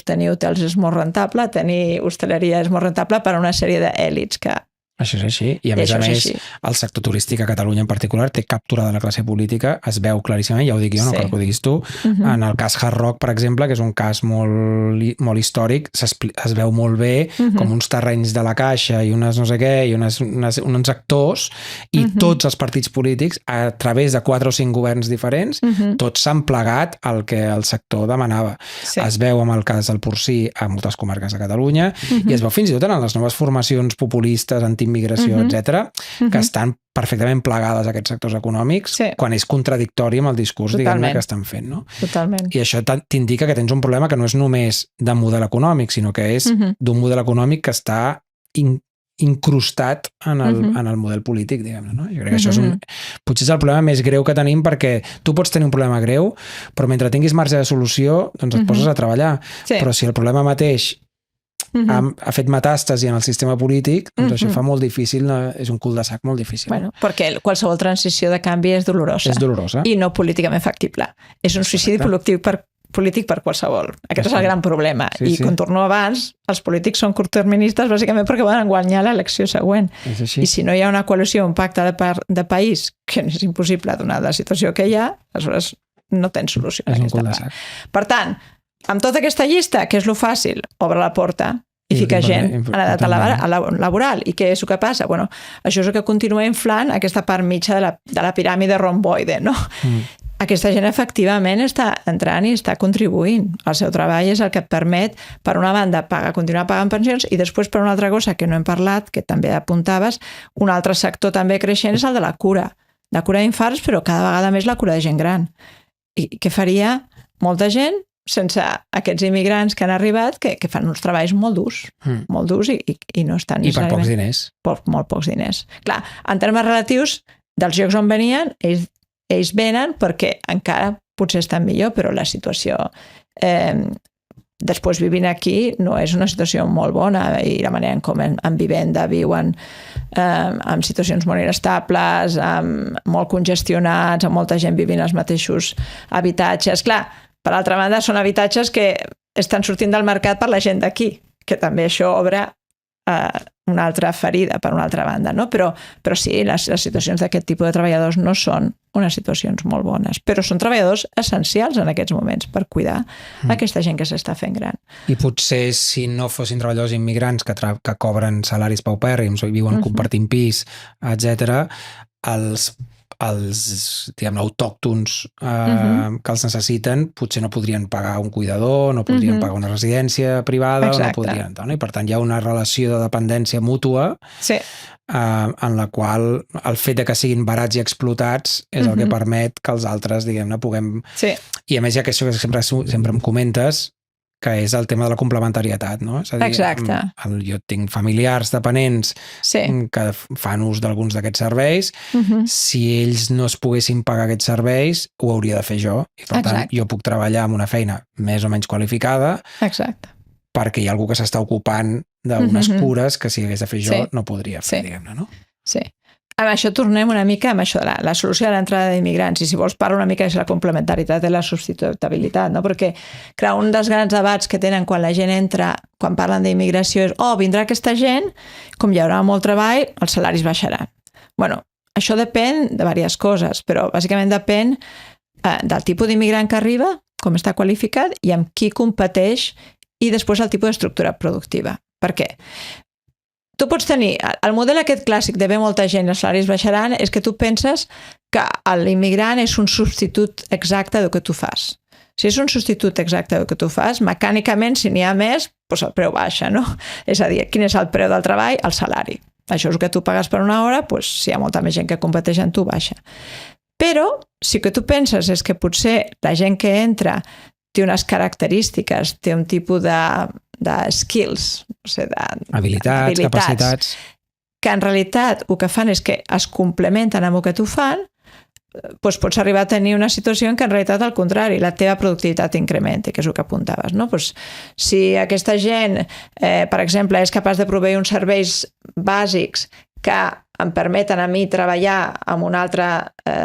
Tenir hotels és molt rentable, tenir hostaleria és molt rentable per a una sèrie d'èlits que... Això és així, i a més, el sector turístic a Catalunya en particular té captura de la classe política, es veu claríssimament, ja ho dic jo, no cal que ho diguis tu. En el cas Hard Rock, per exemple, que és un cas molt històric, es veu molt bé com uns terrenys de la Caixa i unes no sé què, i uns actors, i tots els partits polítics, a través de 4 o 5 governs diferents, tots s'han plegat al que el sector demanava. Es veu amb el cas del porcí a moltes comarques de Catalunya, i es veu fins i tot en les noves formacions populistes, antiimmigració, etc., que estan perfectament plegades a aquests sectors econòmics, quan és contradictori amb el discurs, diguem-ne, que estan fent. Totalment. I això t'indica que tens un problema que no és només de model econòmic, sinó que és d'un model econòmic que està incrustat en el model polític, diguem-ne. No? Jo crec que això potser és el problema més greu que tenim, perquè tu pots tenir un problema greu, però mentre tinguis marge de solució, doncs et poses a treballar. Però si el problema mateix ha fet metàstasi en el sistema polític, doncs això fa molt difícil, és un cul de sac molt difícil. Perquè qualsevol transició de canvi és dolorosa. És dolorosa. I no políticament factible. És un suïcidi polític per qualsevol. Aquest és el gran problema. I com torno abans, els polítics són curtterministes bàsicament perquè volen guanyar l'elecció següent. I si no hi ha una coalició, un pacte de país, que és impossible donada la situació que hi ha, aleshores no tens solució. És un cul de sac. Per tant, amb tota aquesta llista, que és lo fàcil, obre la porta i fica gent a l'edat laboral. I què és el que passa? Això és el que continua inflant aquesta part mitja de la piràmide romboide, no? Aquesta gent efectivament està entrant i està contribuint. El seu treball és el que et permet, per una banda, continuar pagant pensions i després, per una altra cosa que no hem parlat, que també apuntaves, un altre sector també creixent és el de la cura d'infarts, però cada vegada més la cura de gent gran. I què faria molta gent sense aquests immigrants que han arribat que fan uns treballs molt durs i no estan I per pocs diners. Per molt pocs diners. Clar, en termes relatius, dels llocs on venien, ells venen perquè encara potser estan millor, però la situació després vivint aquí no és una situació molt bona i la manera com en vivenda viuen amb situacions molt inestables, molt congestionats, amb molta gent vivint als mateixos habitatges. Clar, per altra banda, són habitatges que estan sortint del mercat per la gent d'aquí, que també això obre una altra ferida, per una altra banda, no? Però sí, les situacions d'aquest tipus de treballadors no són unes situacions molt bones, però són treballadors essencials en aquests moments per cuidar aquesta gent que s'està fent gran. I potser si no fossin treballadors immigrants que cobren salaris paupèrrims o viuen compartint pis, etc., els diguem-ne, autòctons que els necessiten potser no podrien pagar un cuidador, no podrien pagar una residència privada, no podrien, no? I per tant hi ha una relació de dependència mútua en la qual el fet de que siguin barats i explotats és el que permet que els altres, diguem-ne, puguem... I a més hi ha això que sempre em comentes, que és el tema de la complementarietat, no? És a dir, jo tinc familiars dependents que fan ús d'alguns d'aquests serveis. Si ells no es poguessin pagar aquests serveis, ho hauria de fer jo. I per tant, jo puc treballar amb una feina més o menys qualificada perquè hi ha algú que s'està ocupant d'unes cures que si hagués de fer jo no podria fer, diguem-ne, no? Sí. Amb això tornem una mica amb això de la solució de l'entrada d'immigrants, i si vols parlar una mica és la complementaritat i la substitutabilitat, no? Perquè, clar, un dels grans debats que tenen quan la gent entra, quan parlen d'immigració és vindrà aquesta gent, com hi haurà molt treball, els salaris baixaran. Bueno, això depèn de diverses coses, però bàsicament depèn del tipus d'immigrant que arriba, com està qualificat i amb qui competeix, i després el tipus d'estructura productiva. Per què? Tu pots tenir, el model aquest clàssic de ve molta gent i els salaris baixaran és que tu penses que l'immigrant és un substitut exacte del que tu fas. Si és un substitut exacte del que tu fas, mecànicament, si n'hi ha més, doncs el preu baixa, no? És a dir, quin és el preu del treball? El salari. Això és el que tu pagues per una hora, doncs si hi ha molta més gent que competeix en tu, baixa. Però, si el que tu penses és que potser la gent que entra té unes característiques, té un tipus de skills, no sé, habilitats, capacitats, que en realitat el que fan és que es complementen amb el que tu fan, doncs pots arribar a tenir una situació en què en realitat al contrari, la teva productivitat incrementi, que és el que apuntaves, no? Doncs, si aquesta gent, per exemple, és capaç de proveir uns serveis bàsics que em permeten a mi treballar amb un altre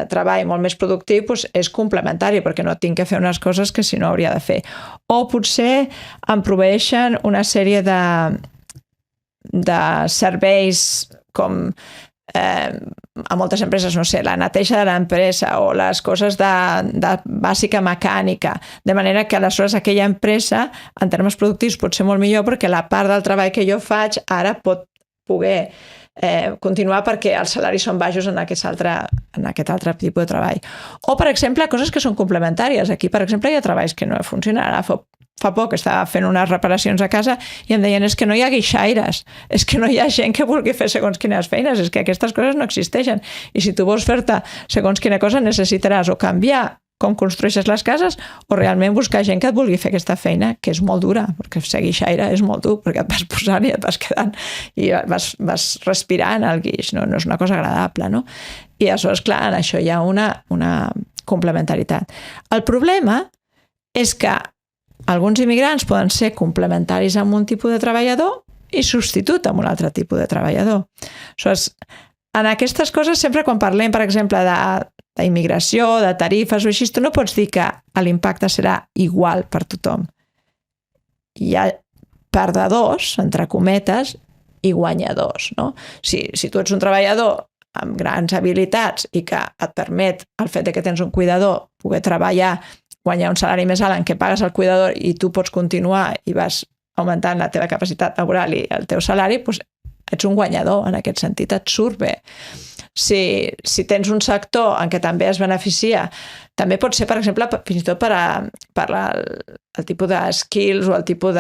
treball molt més productiu, doncs és complementari, perquè no tinc que fer unes coses que si no hauria de fer. O potser em proveeixen una sèrie de serveis com a moltes empreses, no sé, la neteja de l'empresa o les coses de bàsica mecànica, de manera que aleshores aquella empresa, en termes productius, pot ser molt millor perquè la part del treball que jo faig ara pot poder continuar perquè els salaris són baixos en aquest altre tipus de treball. O, per exemple, coses que són complementàries. Aquí, per exemple, hi ha treballs que no funcionen. Ara fa poc estava fent unes reparacions a casa i em deien és que no hi ha guixaires, és que no hi ha gent que vulgui fer segons quines feines, és que aquestes coses no existeixen. I si tu vols fer-te segons quina cosa necessitaràs o canviar com construeixes les cases o realment buscar gent que et vulgui fer aquesta feina, que és molt dura, perquè ser guixaire és molt dur, perquè et vas posant i et vas quedant i vas respirant el guix, no és una cosa agradable, no? I aleshores, clar, en això hi ha una complementaritat. El problema és que alguns immigrants poden ser complementaris amb un tipus de treballador i substitut amb un altre tipus de treballador. Aleshores, en aquestes coses, sempre quan parlem, per exemple, d'immigració, de tarifes o així, tu no pots dir que l'impacte serà igual per tothom. Hi ha perdedors, entre cometes, i guanyadors, no? Si tu ets un treballador amb grans habilitats i que et permet el fet que tens un cuidador poder treballar, guanyar un salari més alt en què pagues el cuidador i tu pots continuar i vas augmentant la teva capacitat laboral i el teu salari, doncs ets un guanyador en aquest sentit, et surt bé. Si tens un sector en què també es beneficia, també pot ser, per exemple, fins i tot per el tipus de skills o el tipus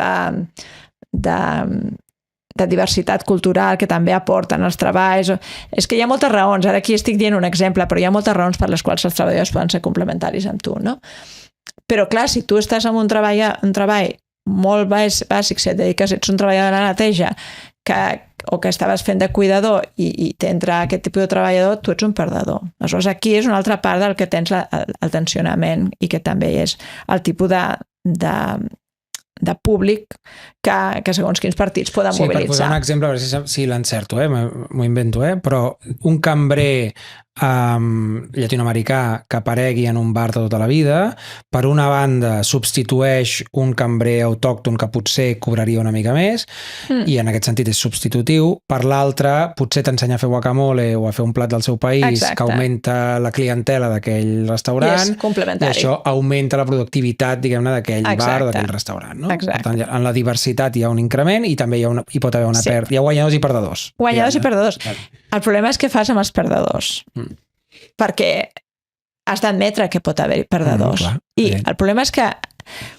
de diversitat cultural que també aporten els treballs. És que hi ha moltes raons, ara aquí estic dient un exemple, però hi ha moltes raons per les quals els treballadors poden ser complementaris amb tu, no? Però clar, si tu estàs en un treball molt bàsic, si et dediques, ets un treballador de la neteja, o que estaves fent de cuidador i t'entra aquest tipus de treballador, tu ets un perdedor. Aleshores, aquí és una altra part del que tens el tensionament i que també és el tipus de públic que segons quins partits poden mobilitzar. Sí, per posar un exemple, a veure si l'encerto, m'ho invento, però un cambrer llatinoamericà que aparegui en un bar de tota la vida, per una banda substitueix un cambrer autòcton que potser cobraria una mica més i en aquest sentit és substitutiu, per l'altra potser t'ensenya a fer guacamole o a fer un plat del seu país. Exacte. Que augmenta la clientela d'aquell restaurant i això augmenta la productivitat, diguem-ne, d'aquell bar o d'aquell restaurant, no? Per tant, en la diversitat hi ha un increment i també hi pot haver una pèrdua. Hi ha guanyadors i perdedors. Guanyadors i perdedors. El problema és què fas amb els perdedors. Perquè has d'admetre que pot haver-hi perdedors. I el problema és que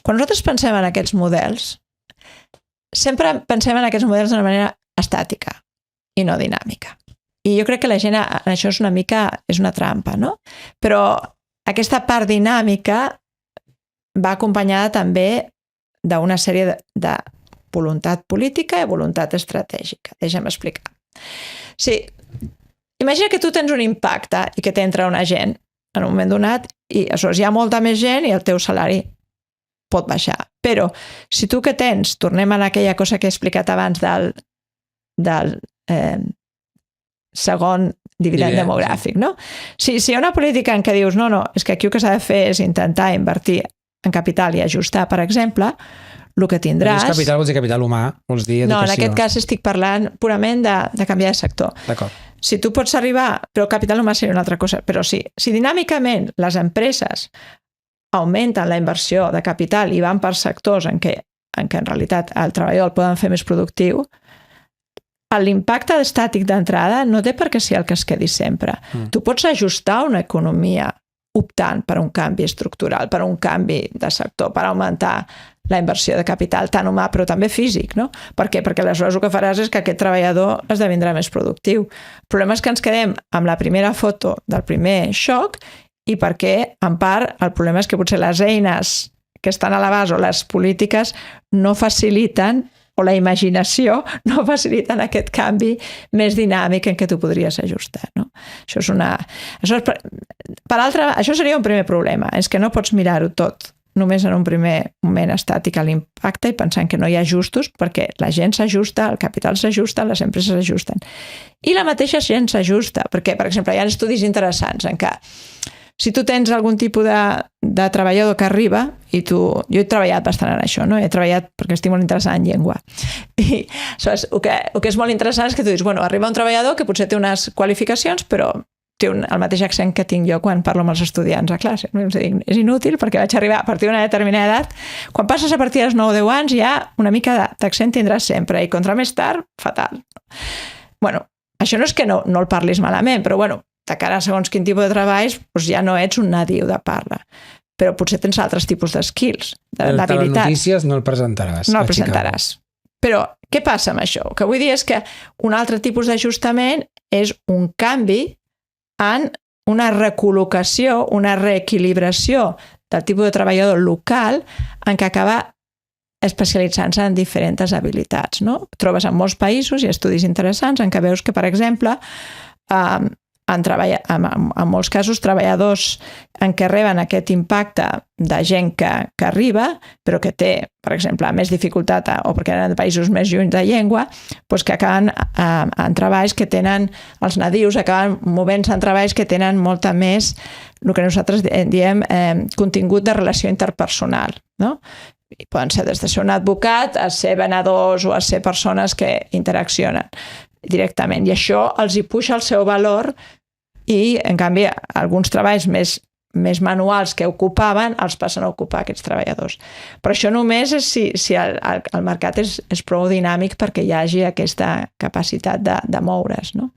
quan nosaltres pensem en aquests models, sempre pensem en aquests models d'una manera estàtica i no dinàmica. I jo crec que la gent, això és una trampa, no? Però aquesta part dinàmica va acompanyada també d'una sèrie de voluntat política i voluntat estratègica. Deixa'm explicar. Sí, imagina que tu tens un impacte i que t'entra una gent en un moment donat i aleshores hi ha molta més gent i el teu salari pot baixar. Però si tu que tens, tornem a aquella cosa que he explicat abans del segon dividend demogràfic, no? Si hi ha una política en què dius no, és que aquí el que s'ha de fer és intentar invertir en capital i ajustar, per exemple, el que tindràs... Capital vols dir capital humà, vols dir educació. No, en aquest cas estic parlant purament de canviar de sector. D'acord. Si tu pots arribar, però capital humà seria una altra cosa, però si dinàmicament les empreses augmenten la inversió de capital i van per sectors en què en realitat el treballador el poden fer més productiu, l'impacte estàtic d'entrada no té per què ser el que es quedi sempre. Tu pots ajustar una economia optant per un canvi estructural, per un canvi de sector, per augmentar la inversió de capital, tant humà però també físic, no? Per què? Perquè aleshores el que faràs és que aquest treballador esdevindrà més productiu. El problema és que ens quedem amb la primera foto del primer xoc i perquè, en part, el problema és que potser les eines que estan a la base o les polítiques no faciliten o la imaginació no faciliten aquest canvi més dinàmic en què tu podries ajustar, no? Això seria un primer problema, és que no pots mirar-ho tot només en un primer moment estàtic a l'impacte i pensant que no hi ha ajustos, perquè la gent s'ajusta, el capital s'ajusta, les empreses s'ajusten. I la mateixa gent s'ajusta, perquè, per exemple, hi ha estudis interessants en què si tu tens algun tipus de treballador que arriba, i jo he treballat bastant en això, no? He treballat perquè estic molt interessada en llengua. I el que és molt interessant és que tu dius, arriba un treballador que potser té unes qualificacions, però té el mateix accent que tinc jo quan parlo amb els estudiants a classe. És inútil perquè vaig arribar a partir d'una determinada edat. Quan passes a partir dels 9 o 10 anys ja una mica d'accent tindràs sempre i contra més tard, fatal. Això no és que no el parlis malament, però de cara a segons quin tipus de treballs ja no ets un nadiu de parla. Però potser tens altres tipus d'skills, d'habilitats. El notícies no el presentaràs. No el presentaràs. Però què passa amb això? El que vull dir és que un altre tipus d'ajustament és un canvi en una recol·locació, una reequilibració del tipus de treballador local en què acaba especialitzant-se en diferents habilitats, no? Trobes en molts països i estudis interessants en què veus que, per exemple, en molts casos treballadors en què reben aquest impacte de gent que arriba però que té, per exemple, més dificultat o perquè eren de països més lluny de llengua, doncs que acaben en treballs que tenen, els nadius acaben movent-se en treballs que tenen molta més, el que nosaltres diem contingut de relació interpersonal, no? Poden ser des de ser un advocat a ser venedors o a ser persones que interaccionen directament, i això els hi puja el seu valor i, en canvi, alguns treballs més més manuals que ocupaven, els passen a ocupar aquests treballadors. Però això només és si el mercat és prou dinàmic perquè hi hagi aquesta capacitat de moure's, no?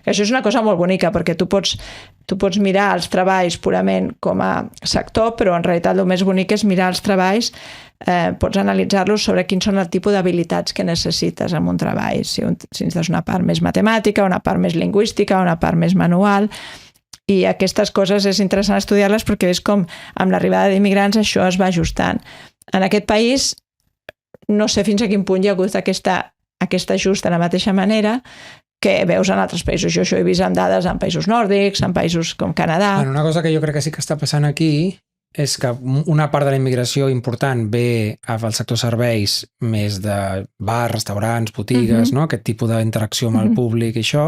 Això és una cosa molt bonica, perquè tu pots mirar els treballs purament com a sector, però en realitat el més bonic és mirar els treballs, pots analitzar-los sobre quins són el tipus d'habilitats que necessites en un treball, si necessites una part més matemàtica, una part més lingüística, una part més manual, i aquestes coses és interessant estudiar-les perquè és com amb l'arribada d'immigrants això es va ajustant. En aquest país no sé fins a quin punt hi ha hagut aquest ajust de la mateixa manera que veus en altres països. Jo això he vist amb dades en països nòrdics, en països com Canadà. Bueno, una cosa que jo crec que sí que està passant aquí és que una part de la immigració important ve al sector serveis, més de bars, restaurants, botigues, no? Aquest tipus d'interacció amb el públic i això,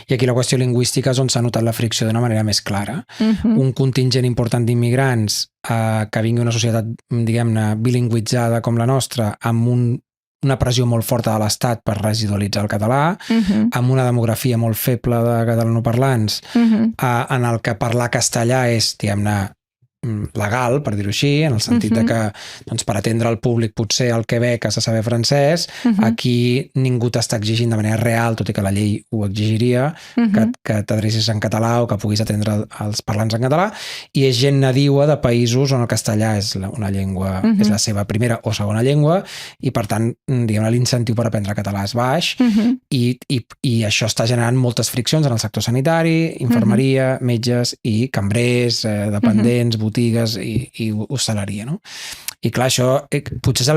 i aquí la qüestió lingüística és on s'ha notat la fricció d'una manera més clara. Un contingent important d'immigrants que vingui una societat, diguem-ne, bilingüitzada com la nostra, amb una pressió molt forta de l'Estat per residualitzar el català, amb una demografia molt feble de catalanoparlants, en el que parlar castellà és, diguem-ne, legal, per dir-ho així, en el sentit de que doncs, per atendre el públic potser el Quebec has de saber francès, aquí ningú t'està exigint de manera real, tot i que la llei ho exigiria, que t'adrecis en català o que puguis atendre els parlants en català, i és gent nadiua de països on el castellà és una llengua, és la seva primera o segona llengua, i per tant, diguem-ne, l'incentiu per aprendre català és baix, i això està generant moltes friccions en el sector sanitari, infermeria, metges i cambrers, dependents, botigues i hostaleria, no? I clar, això potser és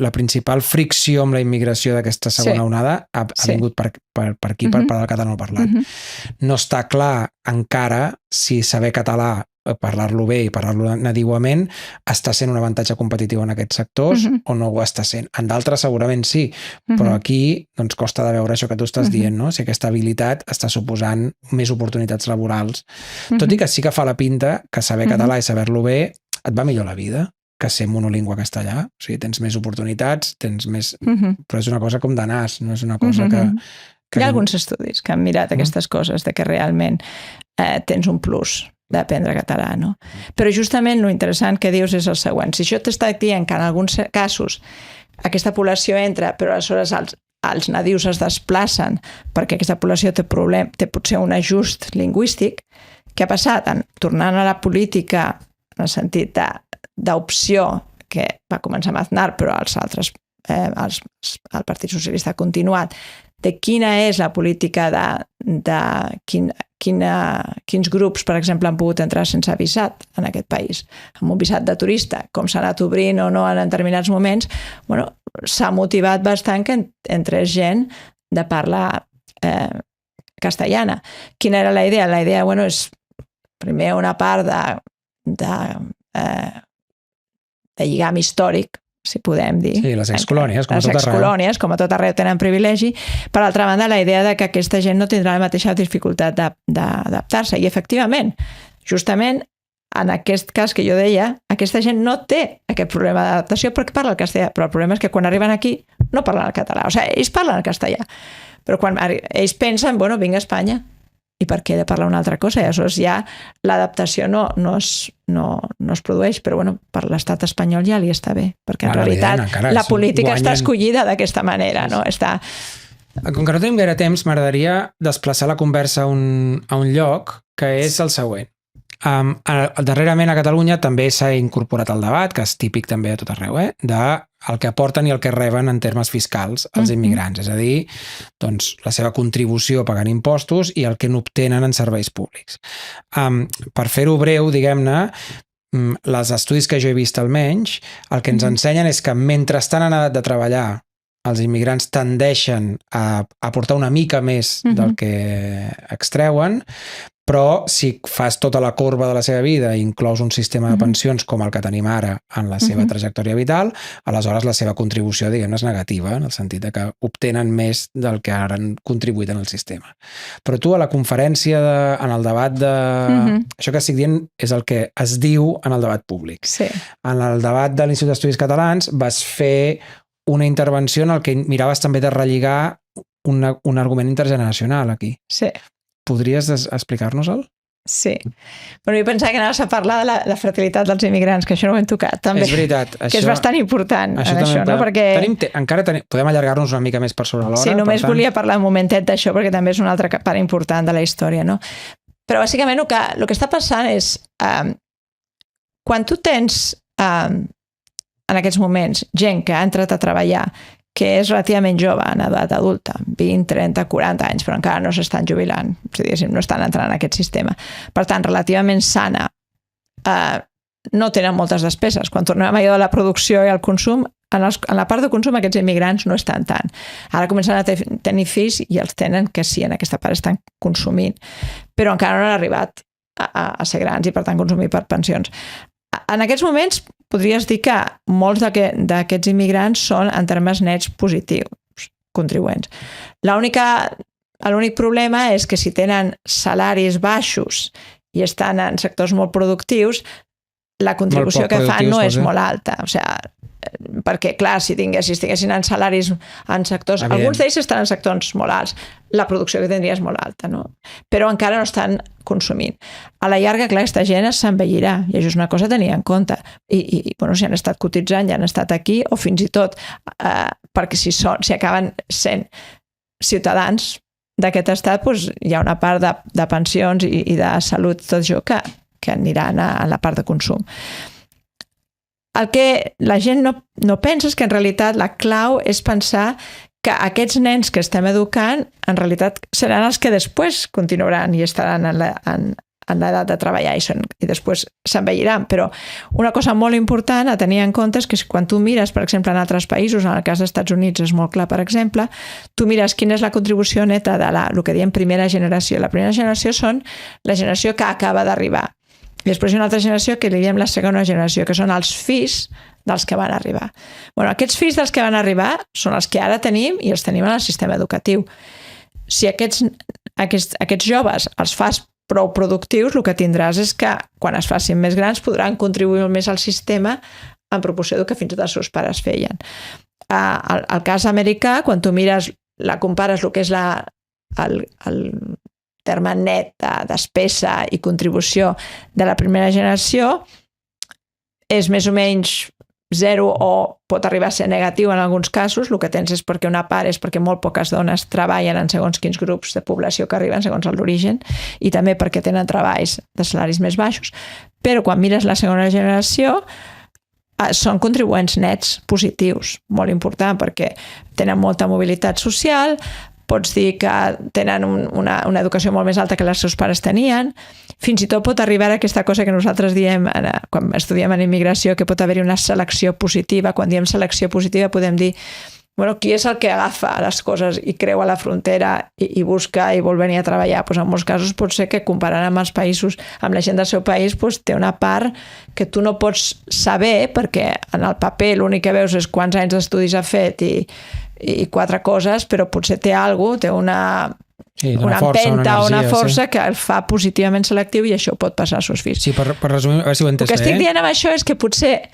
la principal fricció amb la immigració d'aquesta segona onada ha vingut per aquí, per part del català no parlat. No està clar encara si saber català, parlar-lo bé i parlar-lo nadiuament està sent un avantatge competitiu en aquests sectors o no ho està sent. En d'altres segurament sí, però aquí doncs costa de veure això que tu estàs dient, no? Si aquesta habilitat està suposant més oportunitats laborals. Tot i que sí que fa la pinta que saber català i saber-lo bé et va millor la vida que ser monolingüe castellà. O sigui, tens més oportunitats, tens més... Però és una cosa com de nas, no és una cosa que... Hi ha alguns estudis que han mirat aquestes coses, de que realment tens un plus d'aprendre català, no? Però justament lo interessant que dius és el següent. Si això t'està dient que en alguns casos aquesta població entra, però aleshores els nadius es desplacen perquè aquesta població té potser un ajust lingüístic, què ha passat? Tornant a la política en el sentit d'opció que va començar amb Aznar, però els altres, el Partit Socialista ha continuat, de quina és la política quins grups, per exemple, han pogut entrar sense visat en aquest país, amb un visat de turista, com s'ha anat obrint o no en determinats moments, bueno, s'ha motivat bastant que entrés gent de parla castellana. Quina era la idea? La idea, bueno, és primer una part de lligam històric, si podem dir. Sí, les excolònies, com a tot arreu. Les excolònies, com a tot arreu, tenen privilegi. Per altra banda, la idea de que aquesta gent no tindrà la mateixa dificultat d'adaptar-se. I, efectivament, justament en aquest cas que jo deia, aquesta gent no té aquest problema d'adaptació perquè parla el castellà, però el problema és que quan arriben aquí no parlen el català. O sigui, ells parlen el castellà, però quan ells pensen, bueno, vinc a Espanya, i per què he de parlar una altra cosa? I aleshores ja l'adaptació no es produeix, però bueno, per l'estat espanyol ja li està bé, perquè en realitat la política està escollida d'aquesta manera, no? Com que no tenim gaire temps, m'agradaria desplaçar la conversa a un lloc que és el següent. Darrerament a Catalunya també s'ha incorporat el debat, que és típic també a tot arreu, de el que aporten i el que reben en termes fiscals els immigrants, és a dir, doncs, la seva contribució pagant impostos i el que n'obtenen en serveis públics. Per fer-ho breu, diguem-ne, els estudis que jo he vist almenys, el que ens ensenyen és que mentre estan en edat de treballar, els immigrants tendeixen a aportar una mica més del que extreuen, però si fas tota la corba de la seva vida i inclous un sistema de pensions com el que tenim ara en la seva trajectòria vital, aleshores la seva contribució, diguem-ne, és negativa, en el sentit que obtenen més del que ara han contribuït en el sistema. Però tu a la conferència, en el debat de... Això que estic dient és el que es diu en el debat públic. Sí. En el debat de l'Institut d'Estudis Catalans vas fer una intervenció en el que miraves també de relligar un argument intergeneracional aquí. Sí. Podries explicar-nos-el? Sí. Bueno, jo pensava que anaves a parlar de la fertilitat dels immigrants, que això no ho hem tocat, també. És veritat. Que és bastant important, això, no? Perquè... Podem allargar-nos una mica més per sobre l'hora. Sí, només volia parlar un momentet d'això, perquè també és una altra part important de la història, no? Però, bàsicament, el que està passant és... quan tu tens, en aquests moments, gent que ha entrat a treballar, que és relativament jove en edat adulta, 20, 30, 40 anys, però encara no s'estan jubilant, no estan entrant en aquest sistema. Per tant, relativament sana, no tenen moltes despeses. Quan tornem a allò de la producció i el consum, en la part de consum aquests immigrants no estan tant. Ara comencen a tenir fills i els tenen que sí, en aquesta part estan consumint, però encara no han arribat a ser grans i per tant consumir per pensions. En aquests moments podries dir que molts d'aquests immigrants són en termes nets positius, contribuents. L'únic problema és que si tenen salaris baixos i estan en sectors molt productius, la contribució que fan no és molt alta. O sigui, perquè, clar, si estiguessin en salaris en sectors... Evident. Alguns d'ells estan en sectors molt alts. La producció que tindria és molt alta, no? Però encara no estan consumint. A la llarga, clar, aquesta gent s'envellirà, i això és una cosa a tenir en compte. I bueno, si han estat cotitzant, ja han estat aquí, o fins i tot, perquè si acaben sent ciutadans d'aquest estat, doncs hi ha una part de pensions i de salut, tot això, que aniran a la part de consum. El que la gent no pensa és que en realitat la clau és pensar que aquests nens que estem educant en realitat seran els que després continuaran i estaran en l'edat de treballar i després s'envelliran. Però una cosa molt important a tenir en compte és que quan tu mires, per exemple, en altres països, en el cas dels Estats Units és molt clar, per exemple, tu mires quina és la contribució neta de el que diem primera generació. La primera generació són la generació que acaba d'arribar. I després hi ha una altra generació que li diem la segona generació, que són els fills dels que van arribar. Bueno, aquests fills dels que van arribar són els que ara tenim i els tenim en el sistema educatiu. Si aquests joves els fas prou productius, el que tindràs és que quan es facin més grans podran contribuir més al sistema en proporció del que fins i tot els seus pares feien. El cas americà, quan tu mires, compares el que és el terme net de despesa i contribució de la primera generació, és més o menys 0 o pot arribar a ser negatiu en alguns casos. El que tens és perquè una part és perquè molt poques dones treballen en segons quins grups de població que arriben segons l'origen i també perquè tenen treballs de salaris més baixos. Però quan mires la segona generació són contribuents nets positius, molt important perquè tenen molta mobilitat social, pots dir que tenen una educació molt més alta que els seus pares tenien, fins i tot pot arribar a aquesta cosa que nosaltres diem quan estudiem en immigració, que pot haver-hi una selecció positiva. Quan diem selecció positiva podem dir, bueno, qui és el que agafa les coses i creua la frontera i busca i vol venir a treballar? Pues en molts casos pot ser que comparant amb els països, amb la gent del seu país, pues té una part que tu no pots saber perquè en el paper l'únic que veus és quants anys d'estudis ha fet i 4 coses, però potser té alguna cosa, té una empenta o una força que el fa positivament selectiu i això pot passar als seus fills. Sí, per resumir, a veure si ho he entès bé. El que estic dient amb això és que potser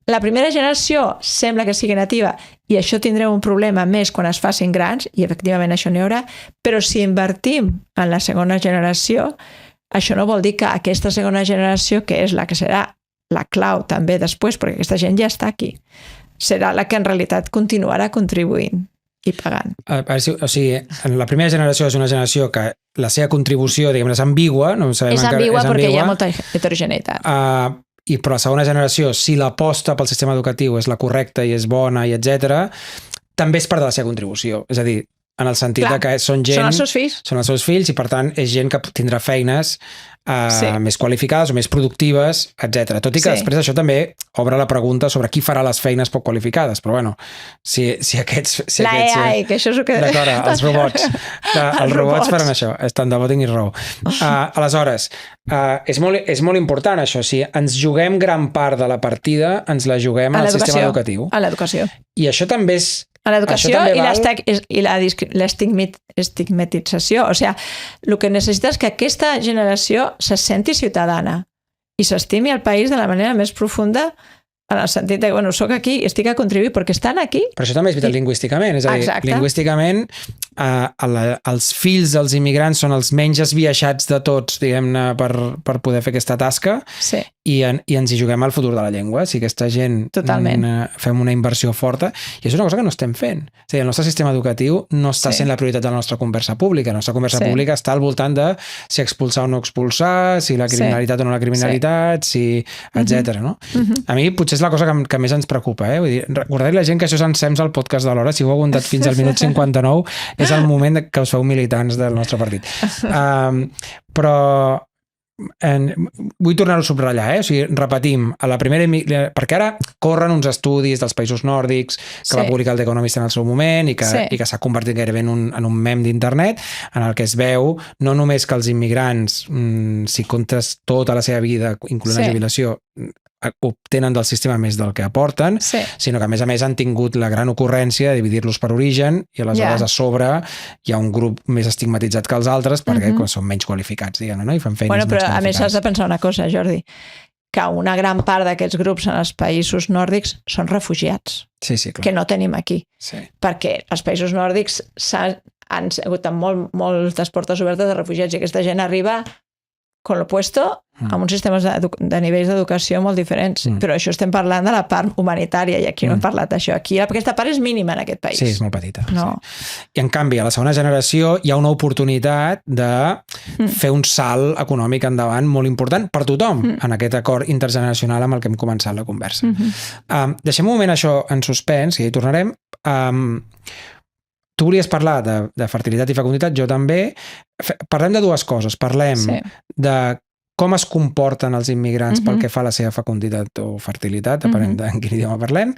la primera generació sembla que sigui nativa i això tindrem un problema més quan es facin grans, i efectivament això n'hi haurà, però si invertim en la segona generació, això no vol dir que aquesta segona generació, que és la que serà la clau també després, perquè aquesta gent ja està aquí, serà la que en realitat continuarà contribuint i pagant. O sigui, la primera generació és una generació que la seva contribució, diguem, és ambigua. No sabem és ambigua perquè hi ha molta heterogeneïtat. Però la segona generació, si l'aposta pel sistema educatiu és la correcta i és bona i etc., també és part de la seva contribució. És a dir, en el sentit que són gent... Són els seus fills. Són els seus fills i, per tant, és gent que tindrà feines més qualificades o més productives, etc. Tot i que després això també obre la pregunta sobre qui farà les feines poc qualificades. Però, bueno, si aquests... La AI, que això és el que... D'acord, els robots. Els robots faran això. Tant de bo tinguis raó. Aleshores, és molt important això. Si ens juguem gran part de la partida, ens la juguem al sistema educatiu. A l'educació. I això també és... A l'educació i l'estigmatització. O sigui, el que necessita és que aquesta generació se senti ciutadana i s'estimi el país de la manera més profunda, en el sentit de, bueno, soc aquí i estic a contribuir perquè estan aquí. Però això també és veritat lingüísticament. És a dir, lingüísticament els fills dels immigrants són els menys esbiaixats de tots, diguem-ne, per poder fer aquesta tasca, sí. i ens hi juguem al futur de la llengua. Si aquesta gent fem una inversió forta, i és una cosa que no estem fent. És a dir, el nostre sistema educatiu no està sent la prioritat de la nostra conversa pública. La nostra conversa pública està al voltant de si expulsar o no expulsar, si la criminalitat o no la criminalitat, etc. No? A mi potser és la cosa que més ens preocupa. Vull dir, recordeu la gent que això s'encems al podcast de l'hora, si ho heu aguantat fins al minut 59, és el moment que us feu militants del nostre partit. Però vull tornar-ho a subratllar, o sigui, repetim, a la primera perquè ara corren uns estudis dels països nòrdics que va publicar el The Economist en el seu moment i que s'ha convertit gairebé en un mem d'internet, en el que es veu no només que els immigrants, si comptes tota la seva vida, incloent la jubilació, obtenen del sistema més del que aporten, sinó que a més han tingut la gran ocurrència de dividir-los per origen i aleshores a sobre hi ha un grup més estigmatitzat que els altres perquè són menys qualificats, diguem-ne, no? I fan feines menys qualificades. Però a més has de pensar una cosa, Jordi, que una gran part d'aquests grups en els països nòrdics són refugiats, que no tenim aquí. Perquè els països nòrdics han hagut moltes portes obertes de refugiats i aquesta gent arriba con lo puesto amb uns sistemes de nivells d'educació molt diferents. Però això estem parlant de la part humanitària i aquí no hem parlat d'això. Aquí aquesta part és mínima en aquest país. Sí, és molt petita. I en canvi, a la segona generació hi ha una oportunitat de fer un salt econòmic endavant molt important per tothom en aquest acord intergeneracional amb el que hem començat la conversa. Deixem un moment això en suspens i hi tornarem. Tu volies parlar de fertilitat i fecunditat, jo també. Parlem de dues coses. Parlem de com es comporten els immigrants pel que fa a la seva fecunditat o fertilitat, depenent de en quin idioma parlem,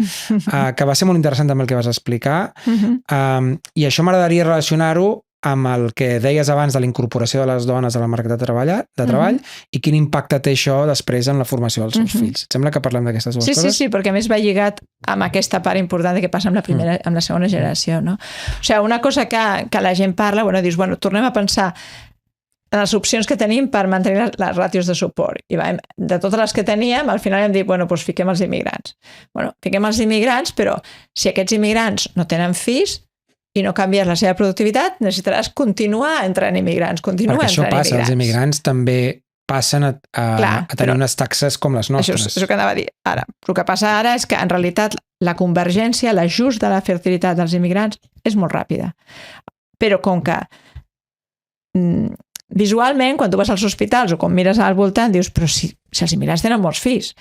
que va ser molt interessant amb el que vas explicar, i això m'agradaria relacionar-ho amb el que deies abans de la incorporació de les dones a la mercat de treball i quin impacte té això després en la formació dels seus fills. Et sembla que parlem d'aquestes dues coses? Sí, perquè a més va lligat amb aquesta part important que passa amb la segona generació. No? O sigui, una cosa que la gent parla, dius, tornem a pensar en les opcions que tenim per mantenir les ràtios de suport. I de totes les que teníem, al final hem dit, fiquem els immigrants. Fiquem els immigrants, però si aquests immigrants no tenen fills, i no canvies la seva productivitat, necessitaràs continuar entrant immigrants, Perquè això passa, els immigrants també passen a tenir unes taxes com les nostres. Això és el que anava a dir. Ara, el que passa ara és que en realitat la convergència, l'ajust de la fertilitat dels immigrants és molt ràpida. Però com que visualment, quan tu vas als hospitals o quan mires al voltant, dius, però si els immigrants tenen molts fills.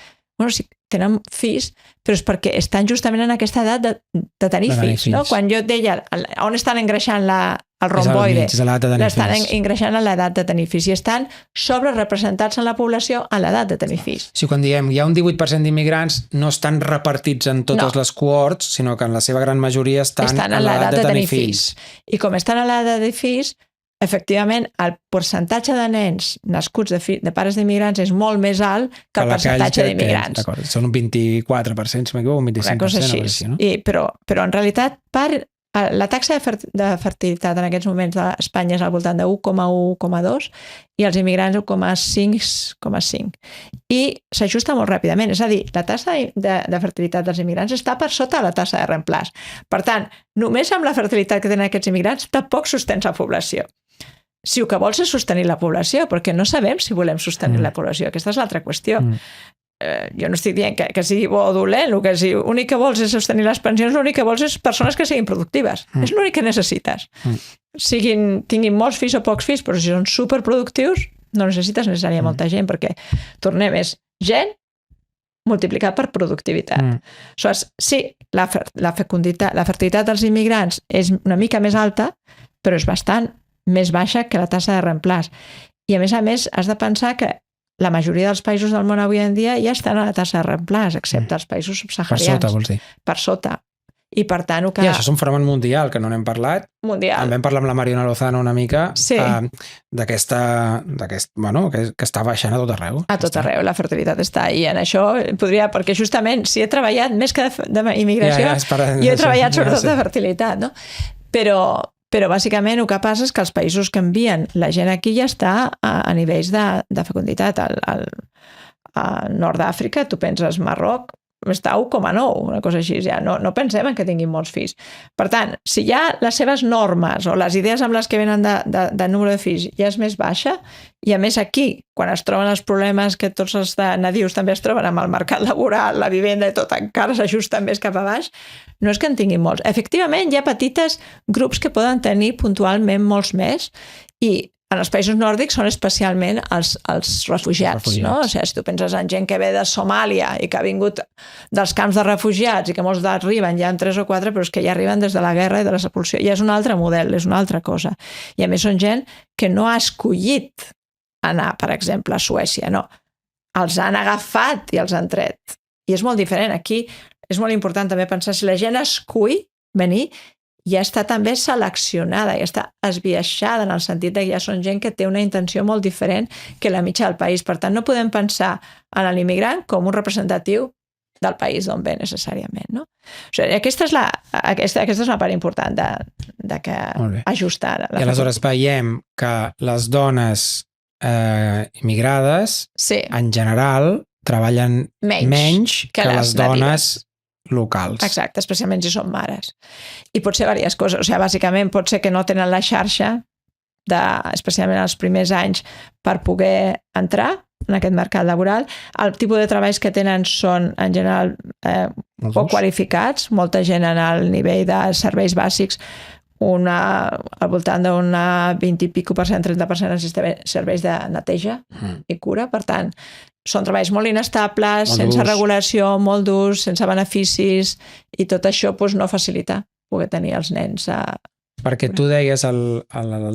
Si tenen fills, però és perquè estan justament en aquesta edat de tenir fills. No? Quan jo et deia on estan engreixant el romboide, l'estan engreixant en l'edat de tenir fills i estan sobrerepresentats en la població en l'edat de tenir fills. Si quan diem hi ha un 18% d'immigrants no estan repartits en totes les cohorts, sinó que en la seva gran majoria estan en l'edat de tenir fills. I com estan en l'edat de tenir fills, efectivament, el percentatge de nens nascuts de pares d'immigrants és molt més alt que el percentatge d'immigrants. Són un 24%, si m'equivoco, un 25%. Però en realitat, la taxa de fertilitat en aquests moments a Espanya és al voltant de 1,1,2 i els immigrants 1,5. I s'ajusta molt ràpidament. És a dir, la taxa de fertilitat dels immigrants està per sota la taxa de reemplaç. Per tant, només amb la fertilitat que tenen aquests immigrants tampoc sostens la població. Si el que vols és sostenir la població, perquè no sabem si volem sostenir la població. Aquesta és l'altra qüestió. Jo no estic dient que sigui bo o dolent, l'únic que vols és sostenir les pensions, l'únic que vols és persones que siguin productives. És l'únic que necessites. Tinguin molts fills o pocs fills, però si són superproductius, no necessites necessàriament molta gent, perquè tornem, és gent multiplicat per productivitat. Aleshores, sí, la fertilitat dels immigrants és una mica més alta, però és bastant més baixa que la taxa de reemplaç. I a més, has de pensar que la majoria dels països del món avui en dia ja estan a la taxa de reemplaç, excepte els països subsaharians. Per sota, vols dir? Per sota. I per tant... I això és un fenomen mundial, que no n'hem parlat. Mundial. En vam parlar amb la Mariona Lozano una mica que està baixant a tot arreu. A tot arreu, la fertilitat està. I en això perquè justament, si he treballat més que d'immigració, jo he treballat sobretot de fertilitat, no? Però bàsicament el que passa és que els països que envien la gent aquí ja està a nivells de fecunditat. Al nord d'Àfrica, tu penses Marroc, està 1,9, una cosa així, ja no pensem en que tinguin molts fills. Per tant, si ja les seves normes o les idees amb les que venen de número de fills ja és més baixa, i a més aquí, quan es troben els problemes que tots els nadius també es troben amb el mercat laboral, la vivenda i tot, encara s'ajusten més cap a baix, no és que en tinguin molts. Efectivament, hi ha petites grups que poden tenir puntualment molts més, i en els països nòrdics són especialment els refugiats. No? O sigui, si tu penses en gent que ve de Somàlia i que ha vingut dels camps de refugiats i que molts arriben ja en 3 o 4, però és que ja arriben des de la guerra i de la sepulsió. Ja és un altre model, és una altra cosa. I a més són gent que no ha escollit anar, per exemple, a Suècia. No, els han agafat i els han tret. I és molt diferent. Aquí és molt important també pensar si la gent escull venir, ja està també seleccionada, ja està esbiaixada en el sentit que ja són gent que té una intenció molt diferent que la mitja del país. Per tant, no podem pensar en l'immigrant com un representatiu del país d'on ve necessàriament. No? O sigui, aquesta és una part important de que ajustar. I aleshores veiem que les dones immigrades, en general, treballen menys que les dones locals. Exacte, especialment si són mares. I pot ser diverses coses. O sigui, bàsicament pot ser que no tenen la xarxa, especialment els primers anys, per poder entrar en aquest mercat laboral. El tipus de treballs que tenen són, en general, poc qualificats. Molta gent en el nivell de serveis bàsics, al voltant d'una 20 i pico %, 30% assisteix serveis de neteja i cura. Per tant, són treballs molt inestables, sense regulació, molt durs, sense beneficis, i tot això no facilita poder tenir els nens. Perquè tu deies al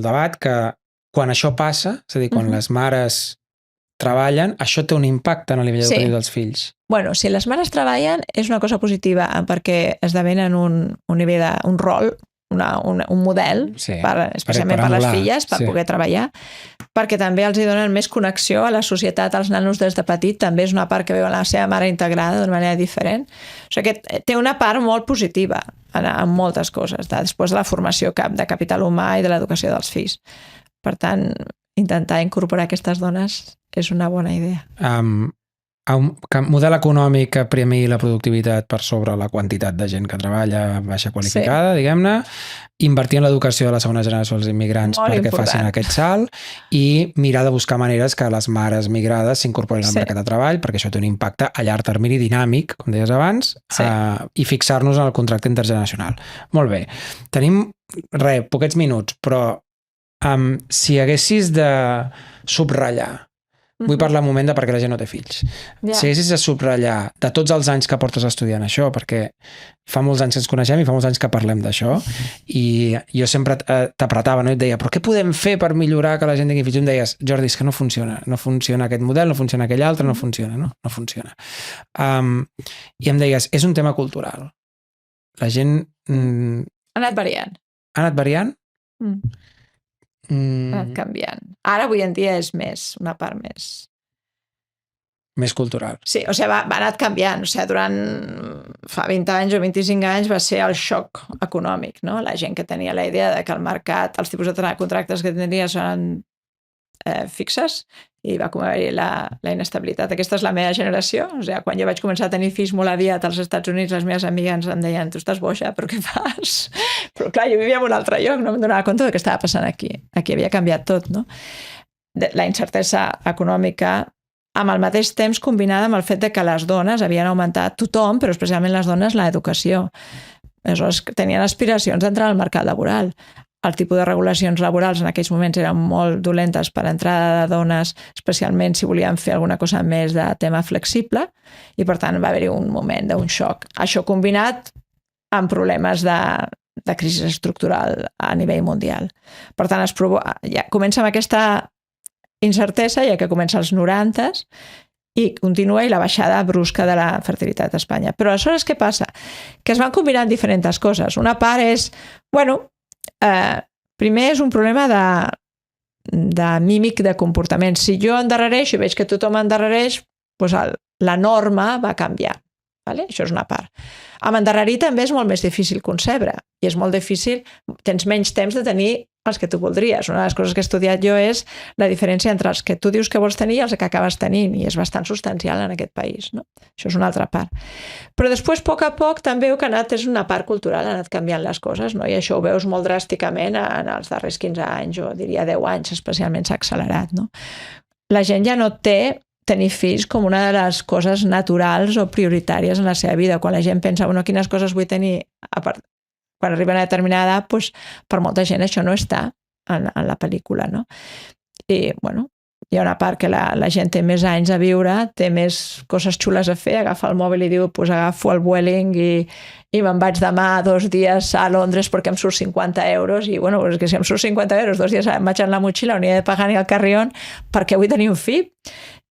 debat que quan això passa, és a dir, quan les mares treballen, això té un impacte en el nivell educatiu dels fills. Bueno, si les mares treballen és una cosa positiva, perquè esdevenen un nivell un rol, un model, especialment per les filles, per poder treballar, perquè també els donen més connexió a la societat, als nanos des de petit, també és una part que veuen la seva mare integrada d'una manera diferent. O sigui que té una part molt positiva en moltes coses, després de la formació de capital humà i de l'educació dels fills. Per tant, intentar incorporar aquestes dones és una bona idea. Un model econòmic que premiï la productivitat per sobre la quantitat de gent que treballa baixa qualificada, diguem-ne, invertir en l'educació de la segona generació dels immigrants perquè facin aquest salt, i mirar de buscar maneres que les mares migrades s'incorporin al mercat de treball, perquè això té un impacte a llarg termini dinàmic, com deies abans, i fixar-nos en el contracte intergeneracional. Molt bé. Tenim, poquets minuts, però si haguessis de subratllar, vull parlar un moment de per què la gent no té fills. Si haguessis de subratllar de tots els anys que portes estudiant això, perquè fa molts anys que ens coneixem i fa molts anys que parlem d'això, i jo sempre t'apretava, no? I et deia, però què podem fer per millorar que la gent tingui fills? I em deies, Jordi, és que no funciona aquest model, no funciona aquell altre, no funciona, no? No funciona. I em deies, és un tema cultural. La gent... Ha anat variant. Ha anat variant? Ha anat canviant. Ara, avui en dia, és una part més cultural. Sí, o sigui, va anat canviant. O sigui, durant fa 20 anys o 25 anys va ser el xoc econòmic, no? La gent que tenia la idea de que el mercat, els tipus de contractes que tindria són fixes, i va haver-hi la inestabilitat. Aquesta és la meva generació. O sigui, quan jo vaig començar a tenir fills molt aviat als Estats Units, les meves amigues em deien, tu estàs boja, però què fas? Però clar, jo vivia en un altre lloc, no em donava compte de què estava passant aquí. Aquí havia canviat tot, no? La incertesa econòmica, amb el mateix temps combinada amb el fet de que les dones havien augmentat, tothom, però especialment les dones, l'educació. Aleshores, tenien aspiracions d'entrar al mercat laboral. El tipus de regulacions laborals en aquells moments eren molt dolentes per entrada de dones, especialment si volien fer alguna cosa més de tema flexible, i per tant va haver-hi un moment d'un xoc. Això combinat amb problemes de crisi estructural a nivell mundial. Per tant, ja comença amb aquesta incertesa, ja que comença als 90s, i continua la baixada brusca de la fertilitat a Espanya. Però aleshores què passa? Que es van combinant diferents coses. Una part és, primer és un problema de mímic de comportament. Si jo endarrereixo i veig que tothom endarrereix, doncs la norma va canviar. Vale? Això és una part. Amb endarrerir també és molt més difícil concebre, i és molt difícil, tens menys temps de tenir els que tu voldries. Una de les coses que he estudiat jo és la diferència entre els que tu dius que vols tenir i els que acabes tenint, i és bastant substancial en aquest país, no? Això és una altra part. Però després, a poc, també el que ha anat és una part cultural, ha anat canviant les coses, no? I això ho veus molt dràsticament en els darrers 15 anys, o diria 10 anys, especialment s'ha accelerat, no? La gent ja no té tenir fills com una de les coses naturals o prioritàries en la seva vida. Quan la gent pensa, bueno, quines coses vull tenir quan arriba a una determinada edat, doncs, per molta gent això no està en la pel·lícula, no? I, bueno, hi ha una part que la gent té més anys a viure, té més coses xules a fer, agafa el mòbil i diu, doncs agafo el Vueling i me'n vaig demà 2 dies a Londres perquè em surt 50 euros, i bueno, és que si em surt 50 euros 2 dies em vaig en la motxilla, no he de pagar ni el carrion perquè vull tenir un fill.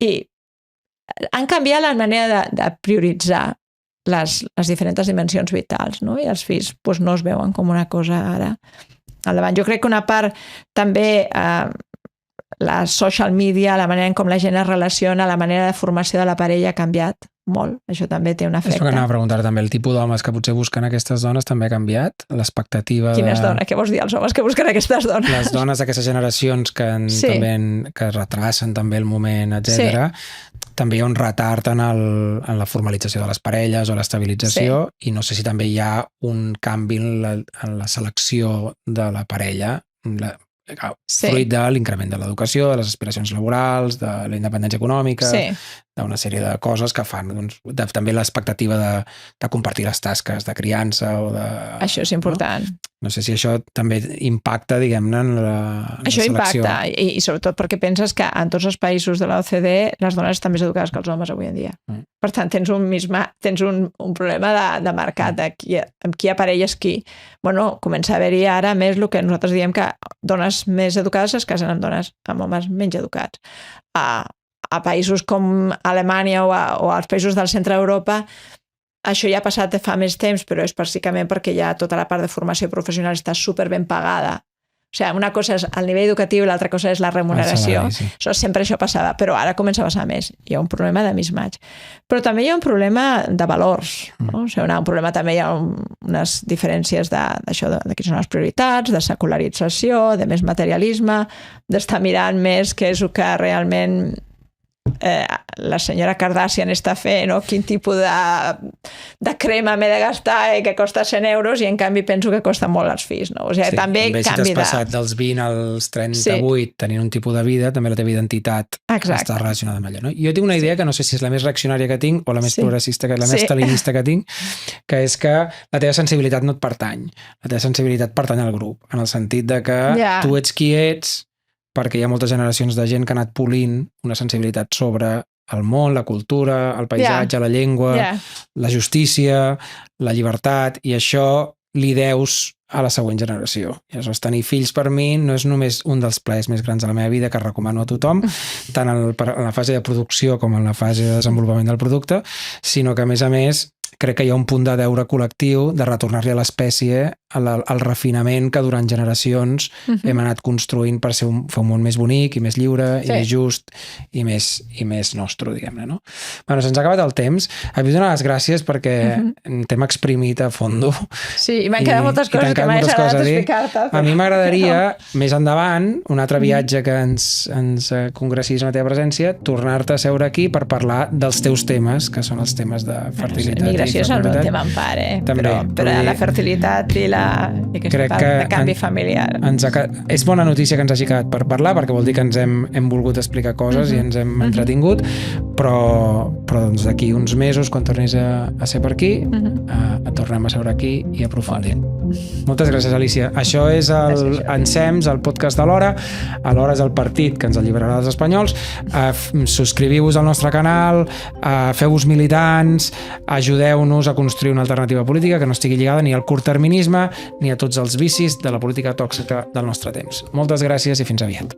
I han canviat la manera de prioritzar les diferents dimensions vitals, no? I els fills doncs, no es veuen com una cosa ara al davant. Jo crec que una part també la social media, la manera en com la gent es relaciona, la manera de formació de la parella ha canviat molt. Això també té un efecte. És que anava a preguntar també, el tipus d'homes que potser busquen aquestes dones també ha canviat? L'expectativa de... Quines dones? Què vols dir, els homes que busquen aquestes dones? Les dones d'aquestes generacions que retracen també el moment, etc. També hi ha un retard en la formalització de les parelles o l'estabilització, i no sé si també hi ha un canvi en la selecció de la parella, fruit de l'increment de l'educació, de les aspiracions laborals, de la independència econòmica, d'una sèrie de coses que fan, doncs, també l'expectativa de compartir les tasques de criança o de... Això és important. No sé si això també impacta, diguem-ne, en la això selecció. Impacta, i sobretot perquè penses que en tots els països de l'OCDE les dones estan més educades que els homes avui en dia. Per tant, tens un problema de mercat, amb qui aparelles qui. Bueno, comença a haver-hi ara més el que nosaltres diem que dones més educades es casen amb homes menys educats. A països com Alemanya o als països del centre d'Europa, això ja ha passat de fa més temps, però és bàsicament perquè ja tota la part de formació professional està super ben pagada. O sigui, una cosa és el nivell educatiu i l'altra cosa és la remuneració. Sempre això passava, però ara comença a passar més. Hi ha un problema de mismatch. Però també hi ha un problema de valors. No? O sigui, un problema també hi ha unes diferències d'això, de quines són les prioritats, de secularització, de més materialisme, d'estar mirant més què és el que realment la senyora Kardashian està fent, o quin tipus de crema m'he de gastar i que costa 100 euros, i en canvi penso que costa molt als fills, no? O sigui, també si t'has passat dels 20 als 38 tenint un tipus de vida, també la teva identitat està relacionada amb allò, no? Jo tinc una idea que no sé si és la més reaccionària que tinc o la més progressista, la més stalinista que tinc, que és que la teva sensibilitat no et pertany. La teva sensibilitat pertany al grup, en el sentit de que tu ets qui ets, perquè hi ha moltes generacions de gent que ha anat polint una sensibilitat sobre el món, la cultura, el paisatge, la llengua, la justícia, la llibertat, i això li deus a la següent generació. I aleshores, tenir fills per mi no és només un dels plaers més grans de la meva vida, que recomano a tothom, tant en la fase de producció com en la fase de desenvolupament del producte, sinó que, a més, crec que hi ha un punt de deure col·lectiu de retornar-li a l'espècie el refinament que durant generacions hem anat construint per fer un món més bonic i més lliure i més just i més nostre, diguem-ne, no? Bueno, se'ns ha acabat el temps. Et vull donar les gràcies perquè t'hem exprimit a fondo. Sí, i m'han quedat moltes coses que m'ha agradat explicar-te. A mi m'agradaria, més endavant, un altre viatge que ens congressis en la teva presència, tornar-te a seure aquí per parlar dels teus temes, que són els temes de fertilitat. Això és el meu tema en part, però la fertilitat i aquest part de canvi familiar. És bona notícia que ens hagi quedat per parlar, perquè vol dir que ens hem volgut explicar coses i ens hem entretingut, però doncs d'aquí uns mesos, quan tornis a ser per aquí, tornem a seure aquí i aprofundim. Moltes gràcies, Alicia. Això és el Ensems, el podcast de l'Hora. A l'Hora és el partit que ens alliberarà dels espanyols. Subscriviu-vos al nostre canal, feu-vos militants, ajudeu-nos a construir una alternativa política que no estigui lligada ni al curtterminisme ni a tots els vicis de la política tòxica del nostre temps. Moltes gràcies i fins aviat.